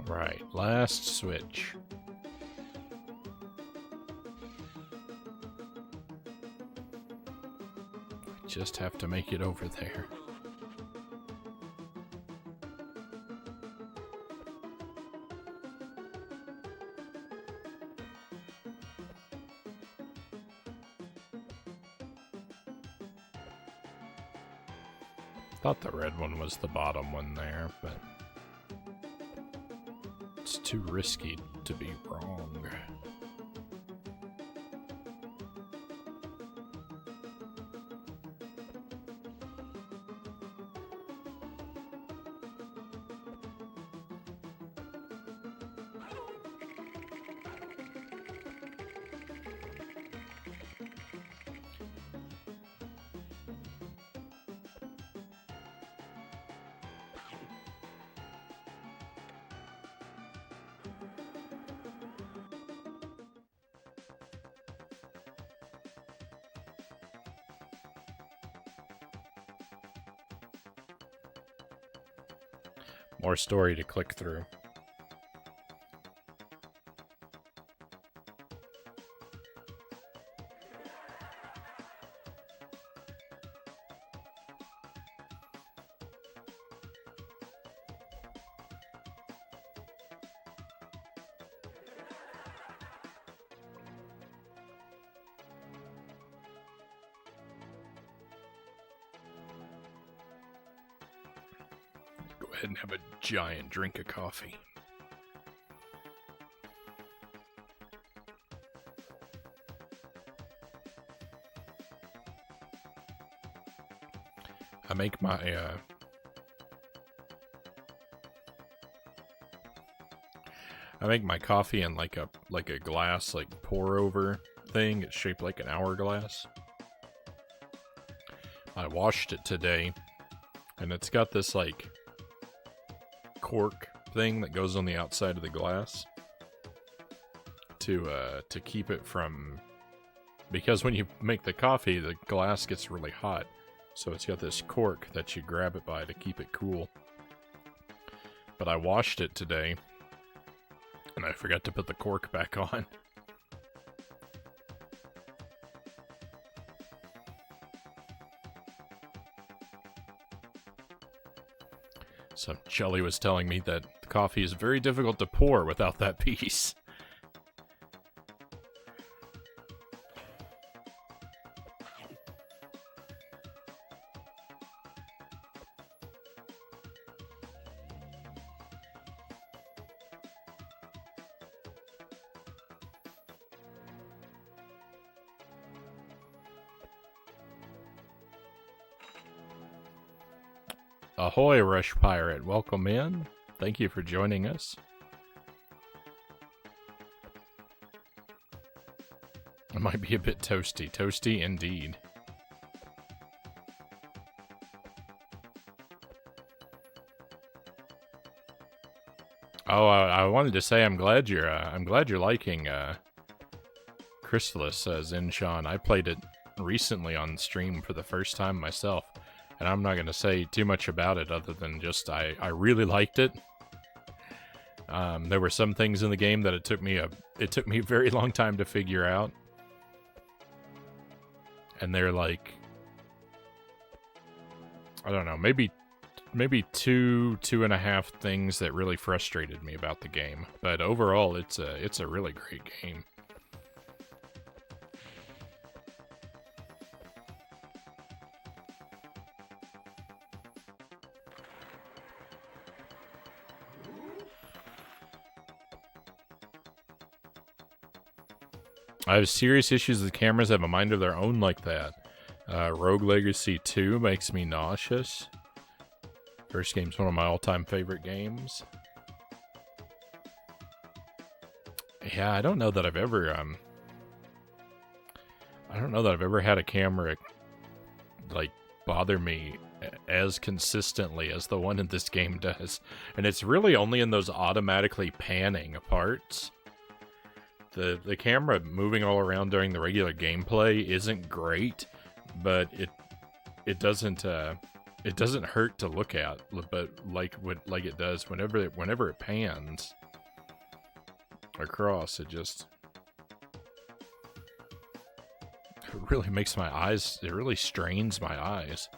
Right, last switch. Just have to make it over there. Thought the red one was the bottom one there, but it's too risky to be wrong. More story to click through. Go ahead and have a giant drink of coffee. make my coffee in like a glass, like pour over thing. It's shaped like an hourglass. I washed it today, and it's got this like cork thing that goes on the outside of the glass to keep it from, because when you make the coffee, the glass gets really hot. So it's got this cork that you grab it by to keep it cool. But I washed it today, and I forgot to put the cork back on. So Shelly was telling me that the coffee is very difficult to pour without that piece. Ahoy, Rush Pirate. Welcome in. Thank you for joining us. It might be a bit toasty. Toasty indeed. Oh, I wanted to say I'm glad you're liking Chrysalis, Zinshan. I played it recently on stream for the first time myself. And I'm not going to say too much about it other than just I really liked it. There were some things in the game that it took me a very long time to figure out. And they're like, I don't know, maybe 2.5 things that really frustrated me about the game. But overall, it's a really great game. I have serious issues with cameras that have a mind of their own like that. Rogue Legacy 2 makes me nauseous. First game's one of my all-time favorite games. Yeah, I don't know that I've ever had a camera like bother me as consistently as the one in this game does. And it's really only in those automatically panning parts. The camera moving all around during the regular gameplay isn't great, but it doesn't hurt to look at, but like it does whenever it pans across, it really makes my eyes, it really strains my eyes.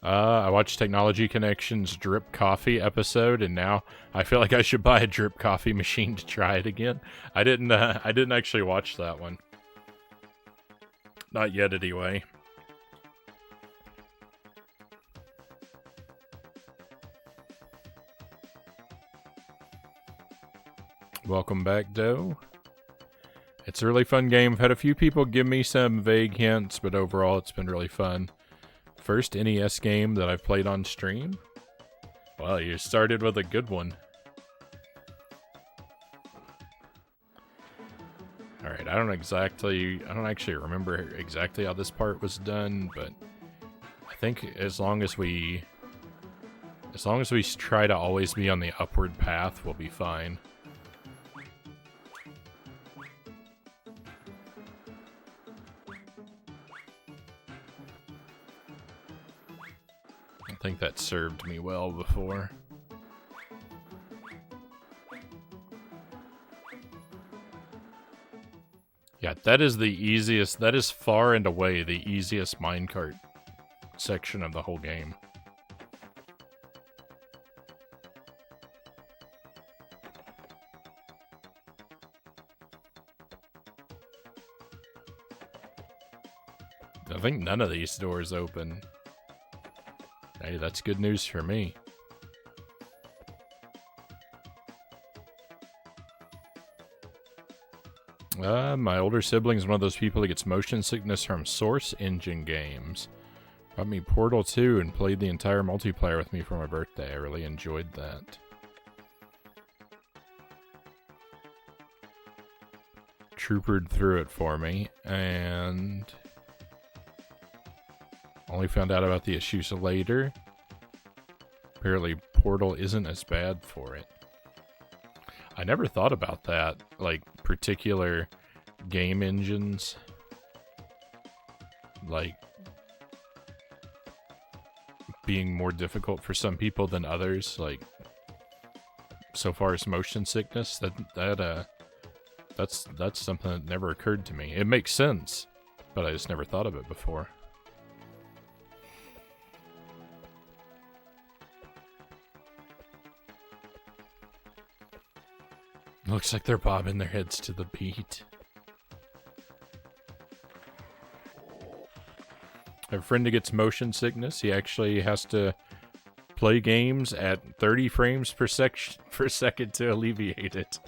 I watched Technology Connection's Drip Coffee episode, and now I feel like I should buy a drip coffee machine to try it again. I didn't actually watch that one. Not yet, anyway. Welcome back, Doe. It's a really fun game. I've had a few people give me some vague hints, but overall it's been really fun. First NES game that I've played on stream? Well, you started with a good one. Alright, I don't actually remember exactly how this part was done, but I think as long as we try to always be on the upward path, we'll be fine. I think that served me well before. Yeah, that is the easiest, that is far and away the easiest minecart section of the whole game. I think none of these doors open. Hey, that's good news for me. My older sibling is one of those people that gets motion sickness from Source Engine games. Brought me Portal 2 and played the entire multiplayer with me for my birthday. I really enjoyed that. Troopered through it for me, and only found out about the issues later. Apparently Portal isn't as bad for it. I never thought about that, like particular game engines, like being more difficult for some people than others, like so far as motion sickness, that's something that never occurred to me. It makes sense, but I just never thought of it before. Looks like they're bobbing their heads to the beat. I have a friend that gets motion sickness. He actually has to play games at 30 frames per second to alleviate it.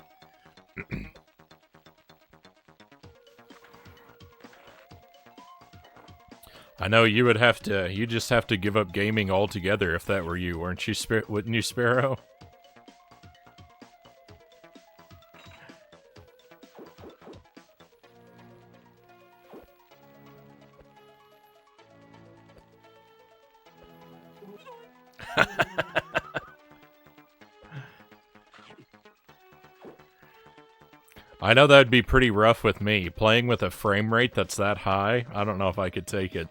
I know you would have to. You just have to give up gaming altogether if that were you, wouldn't you, Sparrow? I know that'd be pretty rough with me. Playing with a frame rate that's that high, I don't know if I could take it.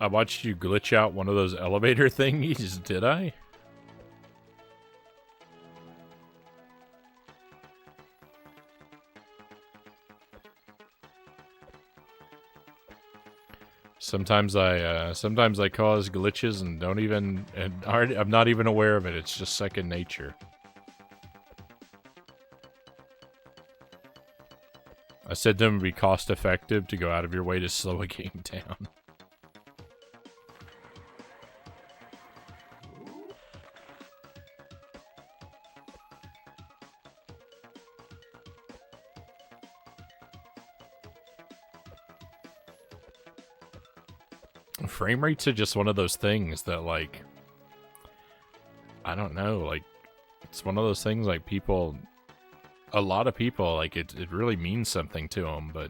I watched you glitch out one of those elevator thingies, did I? Sometimes I cause glitches and don't even, I'm not even aware of it. It's just second nature. I said them would be cost effective to go out of your way to slow a game down. Frame rates are just one of those things that, like, I don't know, like, it's one of those things, like, people, a lot of people, like, it really means something to them, but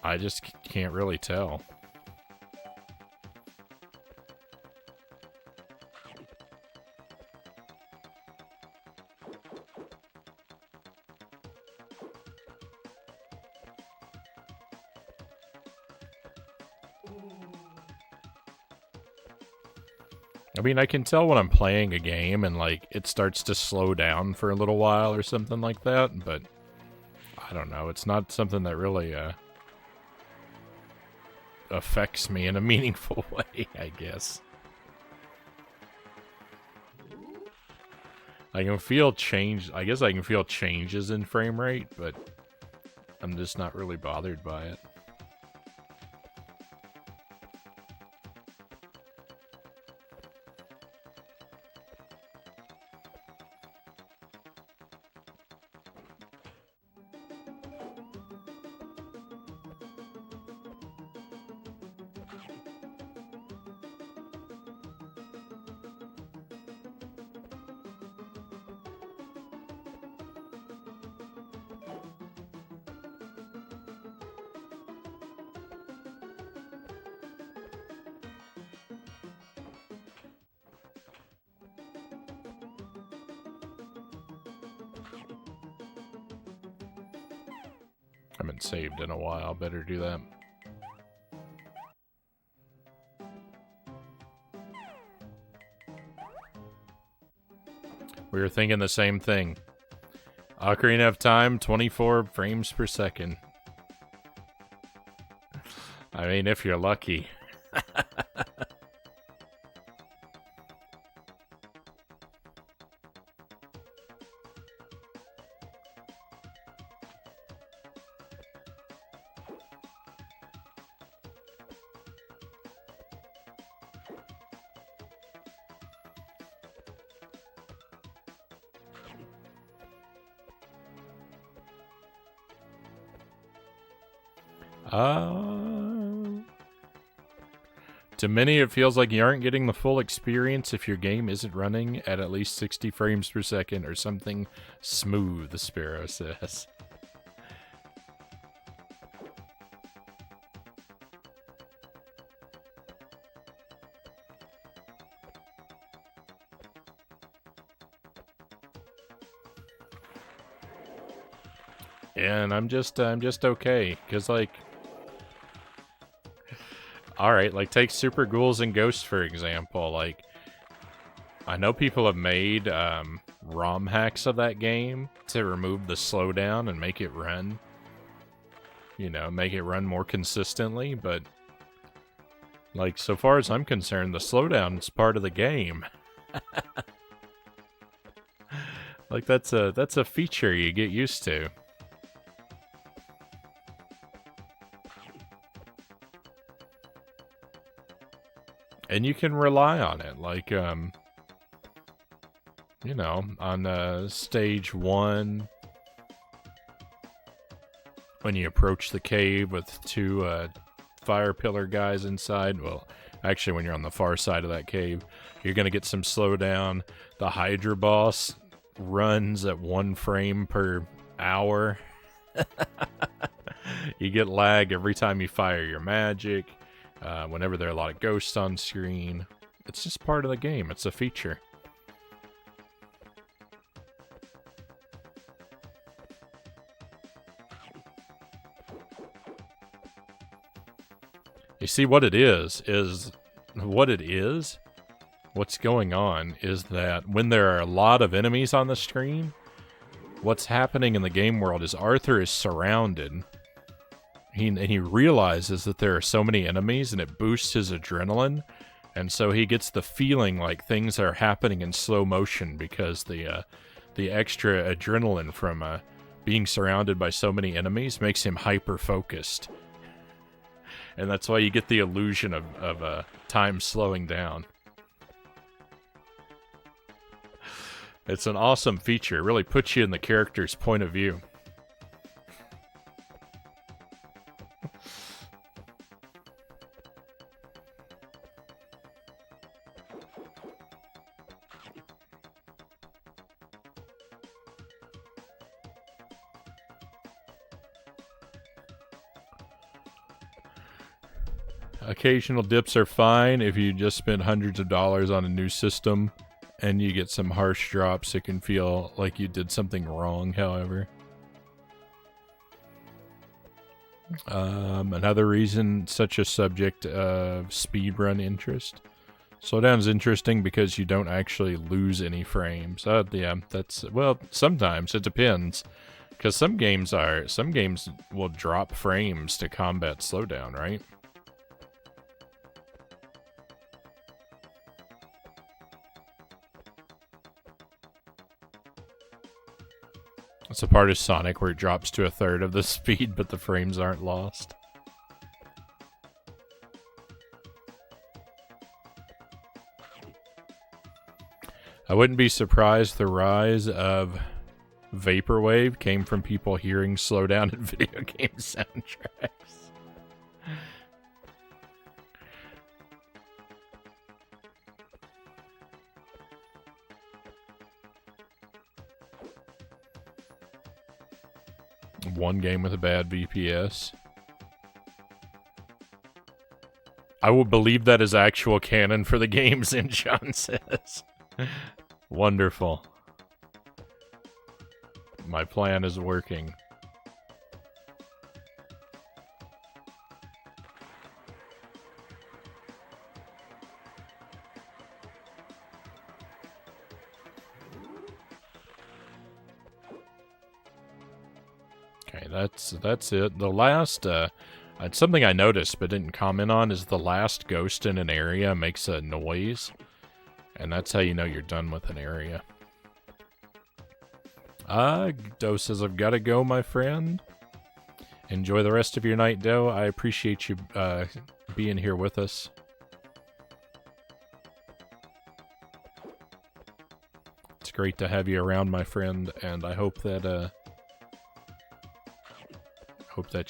I just can't really tell. I mean, I can tell when I'm playing a game and, like, it starts to slow down for a little while or something like that, but I don't know. It's not something that really affects me in a meaningful way, I guess. I can feel change. I guess I can feel changes in frame rate, but I'm just not really bothered by it. I haven't saved in a while. Better do that. We were thinking the same thing. Ocarina of Time, 24 frames per second. I mean, if you're lucky. To many, it feels like you aren't getting the full experience if your game isn't running at least 60 frames per second or something smooth, Sparrow says. And I'm just okay, because, like, alright, like, take Super Ghouls and Ghosts, for example. Like, I know people have made ROM hacks of that game to remove the slowdown and make it run, you know, make it run more consistently, but, like, so far as I'm concerned, the slowdown is part of the game. Like, that's a feature you get used to. And you can rely on it, like, you know, on stage 1, when you approach the cave with 2 fire pillar guys inside, well, actually, when you're on the far side of that cave, you're gonna get some slowdown. The Hydra boss runs at 1 frame per hour. You get lag every time you fire your magic. Whenever there are a lot of ghosts on screen. It's just part of the game. It's a feature. You see, what's going on is that when there are a lot of enemies on the screen, what's happening in the game world is Arthur is surrounded. He realizes that there are so many enemies, and it boosts his adrenaline, and so he gets the feeling like things are happening in slow motion because the extra adrenaline from being surrounded by so many enemies makes him hyper-focused. And that's why you get the illusion of time slowing down. It's an awesome feature. It really puts you in the character's point of view. Occasional dips are fine if you just spend hundreds of dollars on a new system and you get some harsh drops. It can feel like you did something wrong, however. Another reason, such a subject of speedrun interest. Slowdown is interesting because you don't actually lose any frames. Yeah, that's, well, sometimes it depends. Because some games will drop frames to combat slowdown, right? It's a part of Sonic where it drops to 1/3 of the speed, but the frames aren't lost. I wouldn't be surprised the rise of Vaporwave came from people hearing slowdown in video game soundtracks. One game with a bad VPS. I will believe that is actual canon for the games, and John says. Wonderful. My plan is working. Okay, that's it. The last, something I noticed but didn't comment on is the last ghost in an area makes a noise, and that's how you know you're done with an area. Doe says, I've got to go, my friend. Enjoy the rest of your night, Doe. I appreciate you being here with us. It's great to have you around, my friend, and I hope that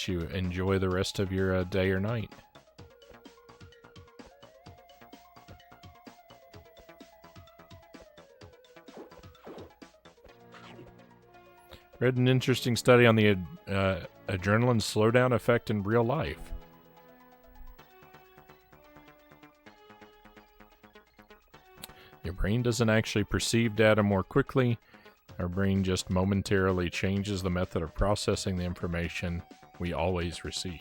you enjoy the rest of your day or night. Read an interesting study on the adrenaline slowdown effect in real life. Your brain doesn't actually perceive data more quickly. Our brain just momentarily changes the method of processing the information we always receive.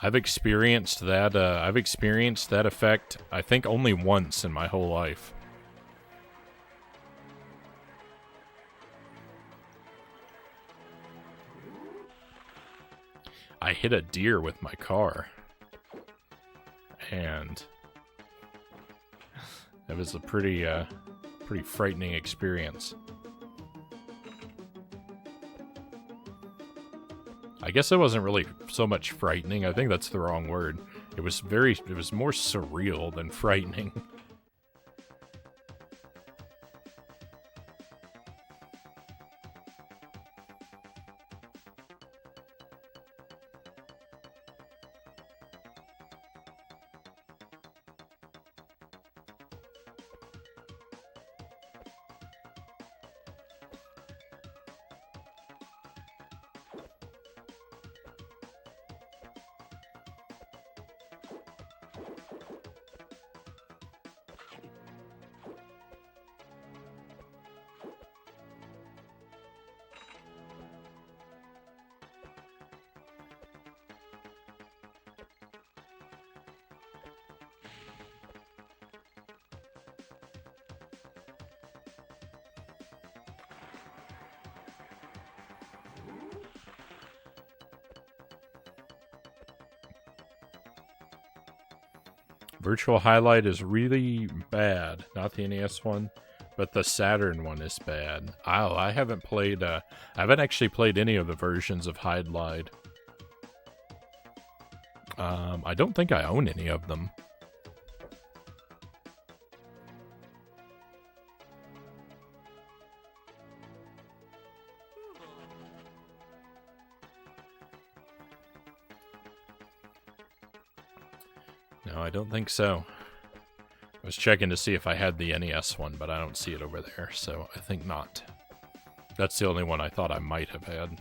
I've experienced that effect, I think, only once in my whole life. I hit a deer with my car. And it was a pretty frightening experience. I guess it wasn't really so much frightening. I think that's the wrong word. It was more surreal than frightening. Virtual Highlight is really bad. Not the NES one, but the Saturn one is bad. I haven't played, I haven't actually played any of the versions of Highlight. I don't think I own any of them. No, I don't think so. I was checking to see if I had the NES one, but I don't see it over there, so I think not. That's the only one I thought I might have had.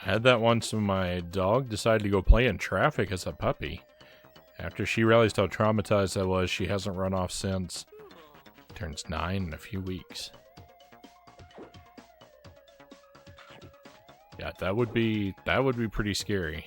I had that once when my dog decided to go play in traffic as a puppy. After she realized how traumatized I was, she hasn't run off since. Turns 9 in a few weeks. Yeah, that would be pretty scary.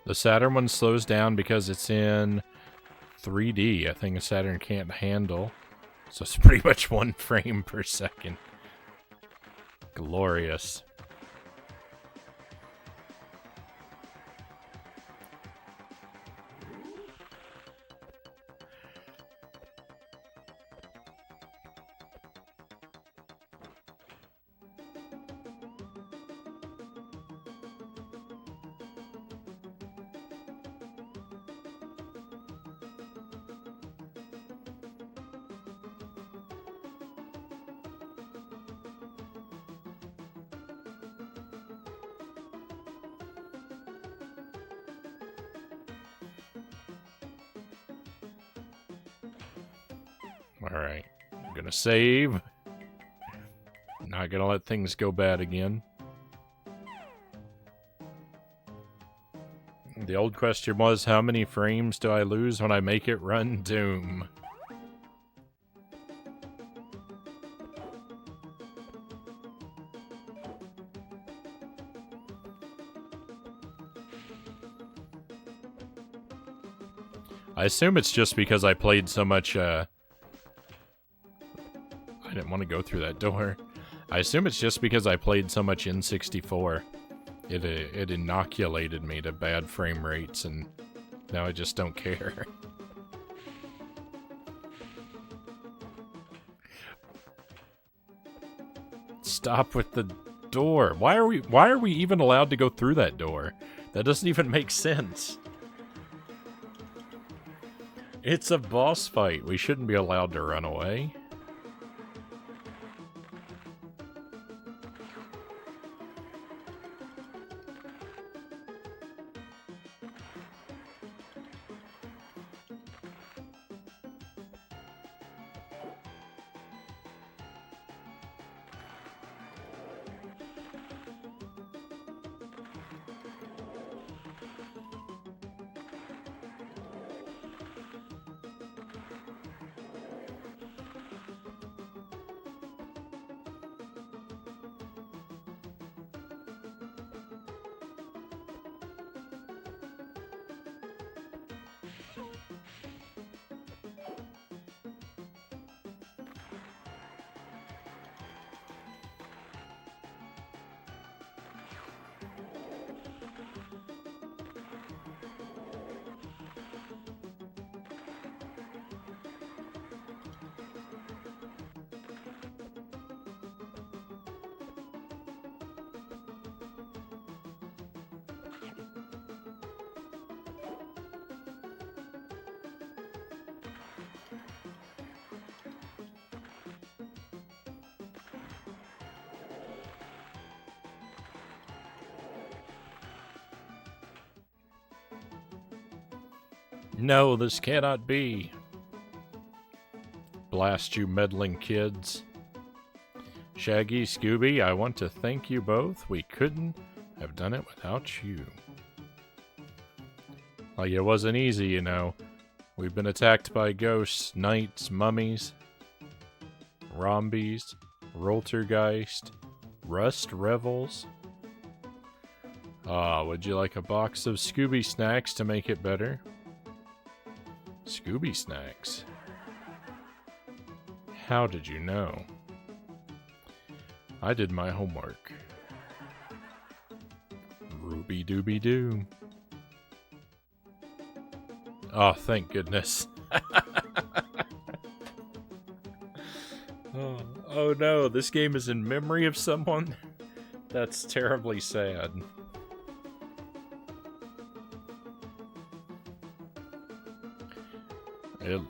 The Saturn one slows down because it's in 3D. I think a Saturn can't handle. So it's pretty much 1 frame per second. Glorious. Alright, I'm gonna save. Not gonna let things go bad again. The old question was, how many frames do I lose when I make it run Doom? I assume it's just because I played so much, I didn't want to go through that door. I assume it's just because I played so much N64. It inoculated me to bad frame rates, and now I just don't care. Stop with the door. Why are we even allowed to go through that door? That doesn't even make sense. It's a boss fight. We shouldn't be allowed to run away. No, this cannot be. Blast you meddling kids. Shaggy, Scooby, I want to thank you both. We couldn't have done it without you. Like, it wasn't easy, you know. We've been attacked by ghosts, knights, mummies, rombies, Roltergeist, rust revels. Would you like a box of Scooby snacks to make it better? Scooby snacks? How did you know? I did my homework. Ruby dooby doo. Oh, thank goodness. Oh no, this game is in memory of someone? That's terribly sad. It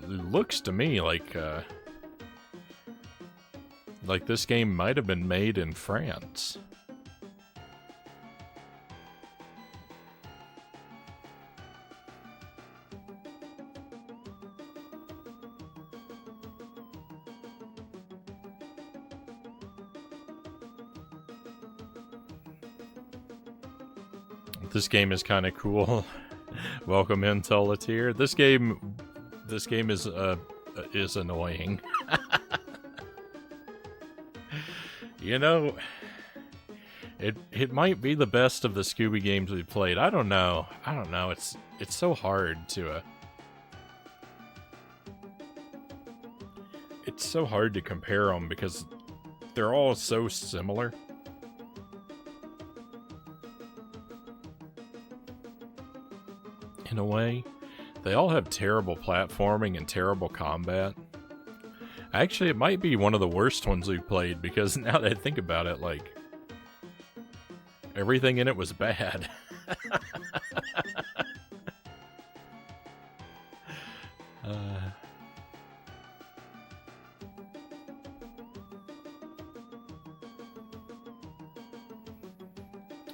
looks to me like this game might have been made in France. This game is kind of cool. Welcome in, Solitaire. This game is annoying. You know, It might be the best of the Scooby games we've played. I don't know. It's so hard to it's so hard to compare them because they're all so similar. In a way, they all have terrible platforming and terrible combat. Actually, it might be one of the worst ones we've played because now that I think about it, like, everything in it was bad.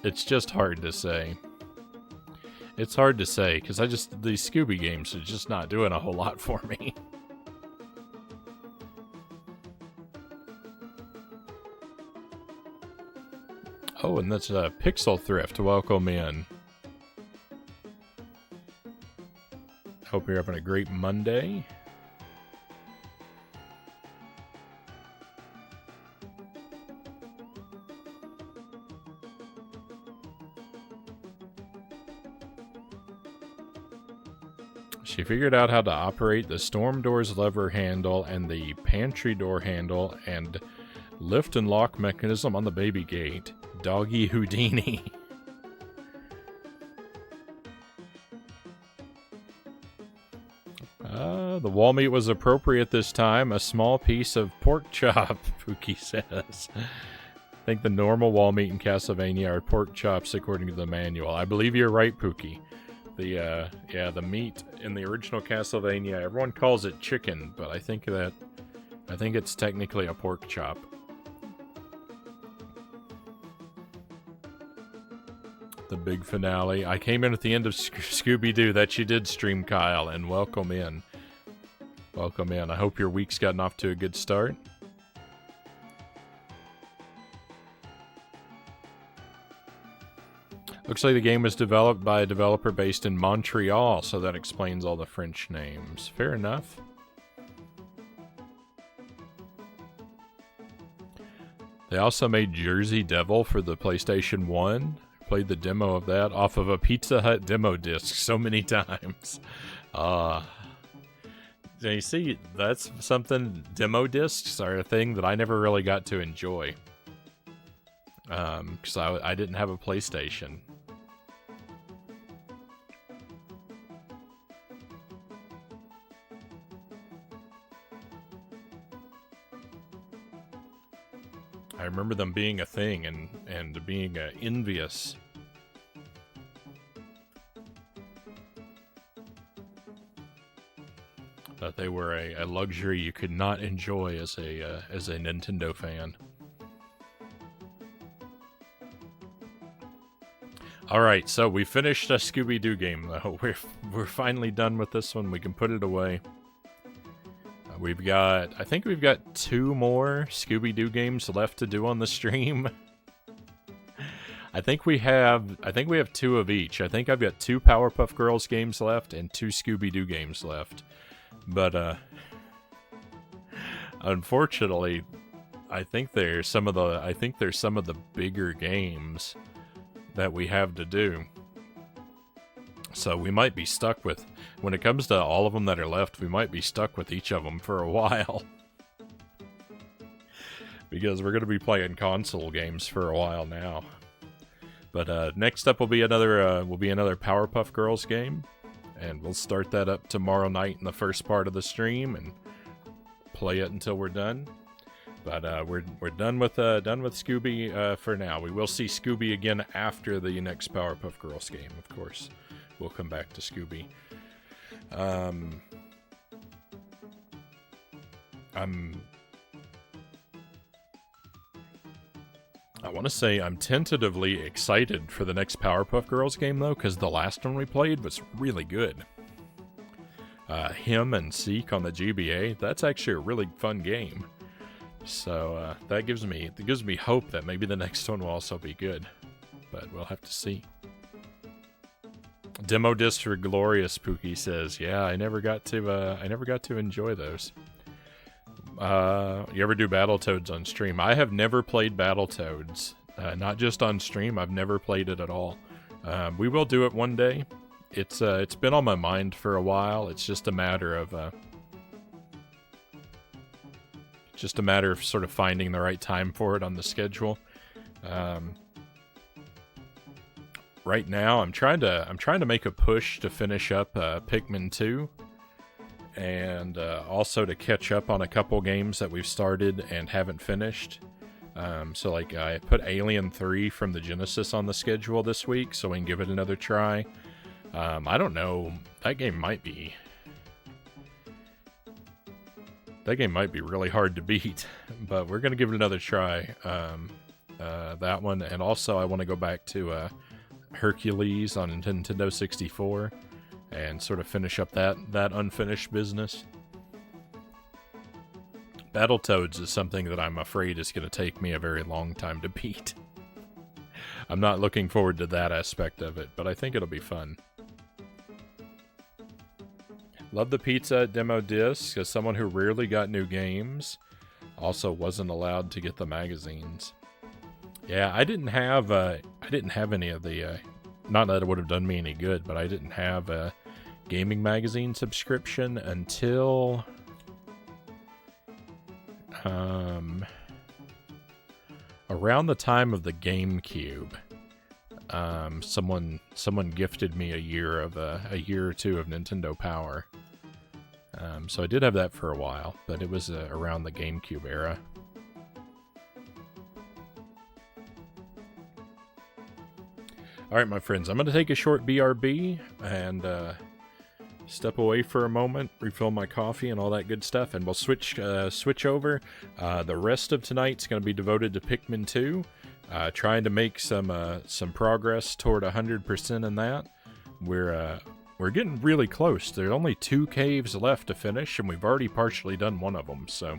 It's just hard to say. It's hard to say, because these Scooby games are just not doing a whole lot for me. Oh, and that's Pixel Thrift. Welcome in. Hope you're having a great Monday. She figured out how to operate the storm door's lever handle and the pantry door handle and lift and lock mechanism on the baby gate. Doggy Houdini. The wall meat was appropriate this time. A small piece of pork chop, Pookie says. I think the normal wall meat in Castlevania are pork chops according to the manual. I believe you're right, Pookie. The meat in the original Castlevania, everyone calls it chicken, but I think it's technically a pork chop. The big finale. I came in at the end of Scooby-Doo. That you did stream, Kyle, and welcome in. Welcome in. I hope your week's gotten off to a good start. Looks like the game was developed by a developer based in Montreal, so that explains all the French names. Fair enough. They also made Jersey Devil for the PlayStation 1. Played the demo of that off of a Pizza Hut demo disc so many times. You see, that's something, demo discs are a thing that I never really got to enjoy. Because I didn't have a PlayStation. I remember them being a thing and being envious. That they were a luxury you could not enjoy as a Nintendo fan. Alright, so we finished a Scooby-Doo game, though. We're finally done with this one. We can put it away. I think we've got 2 more Scooby-Doo games left to do on the stream. I think we have 2 of each. I think I've got 2 Powerpuff Girls games left and 2 Scooby-Doo games left. But, unfortunately, I think there's some of the bigger games that we have to do. So we might be stuck with, when it comes to all of them that are left, we might be stuck with each of them for a while. Because we're going to be playing console games for a while now. But next up will be another Powerpuff Girls game. And we'll start that up tomorrow night in the first part of the stream and play it until we're done. But we're done with Scooby for now. We will see Scooby again after the next Powerpuff Girls game, of course. We'll come back to Scooby. I want to say I'm tentatively excited for the next Powerpuff Girls game, though, because the last one we played was really good. Him and Seek on the GBA, that's actually a really fun game. So that gives me hope that maybe the next one will also be good. But we'll have to see. Demo disc for Glorious, Pookie says. Yeah, I never got to enjoy those. You ever do Battletoads on stream? I have never played Battletoads. not just on stream. I've never played it at all. We will do it one day. It's been on my mind for a while. It's just a matter of sort of finding the right time for it on the schedule. Right now, I'm trying to make a push to finish up Pikmin 2, and also to catch up on a couple games that we've started and haven't finished. So like I put Alien 3 from the Genesis on the schedule this week, so we can give it another try. I don't know, that game might be really hard to beat, but we're gonna give it another try. That one, and also I want to go back to Hercules on Nintendo 64 and sort of finish up that unfinished business. Battletoads is something that I'm afraid is going to take me a very long time to beat. I'm not looking forward to that aspect of it, but I think it'll be fun. Love the pizza demo disc. As someone who rarely got new games, also wasn't allowed to get the magazines. Yeah, I didn't have any of the, not that it would have done me any good, but I didn't have a gaming magazine subscription until, around the time of the GameCube. Someone gifted me a year or two of Nintendo Power. So I did have that for a while, but it was around the GameCube era. Alright, my friends, I'm going to take a short BRB and step away for a moment, refill my coffee and all that good stuff, and we'll switch over. The rest of tonight's going to be devoted to Pikmin 2, trying to make some progress toward 100% in that. We're getting really close. There are only 2 caves left to finish, and we've already partially done one of them, so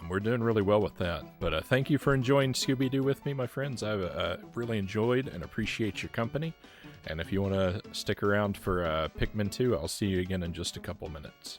we're doing really well with that. But thank you for enjoying Scooby-Doo with me, my friends. I've really enjoyed and appreciate your company. And if you want to stick around for Pikmin 2, I'll see you again in just a couple minutes.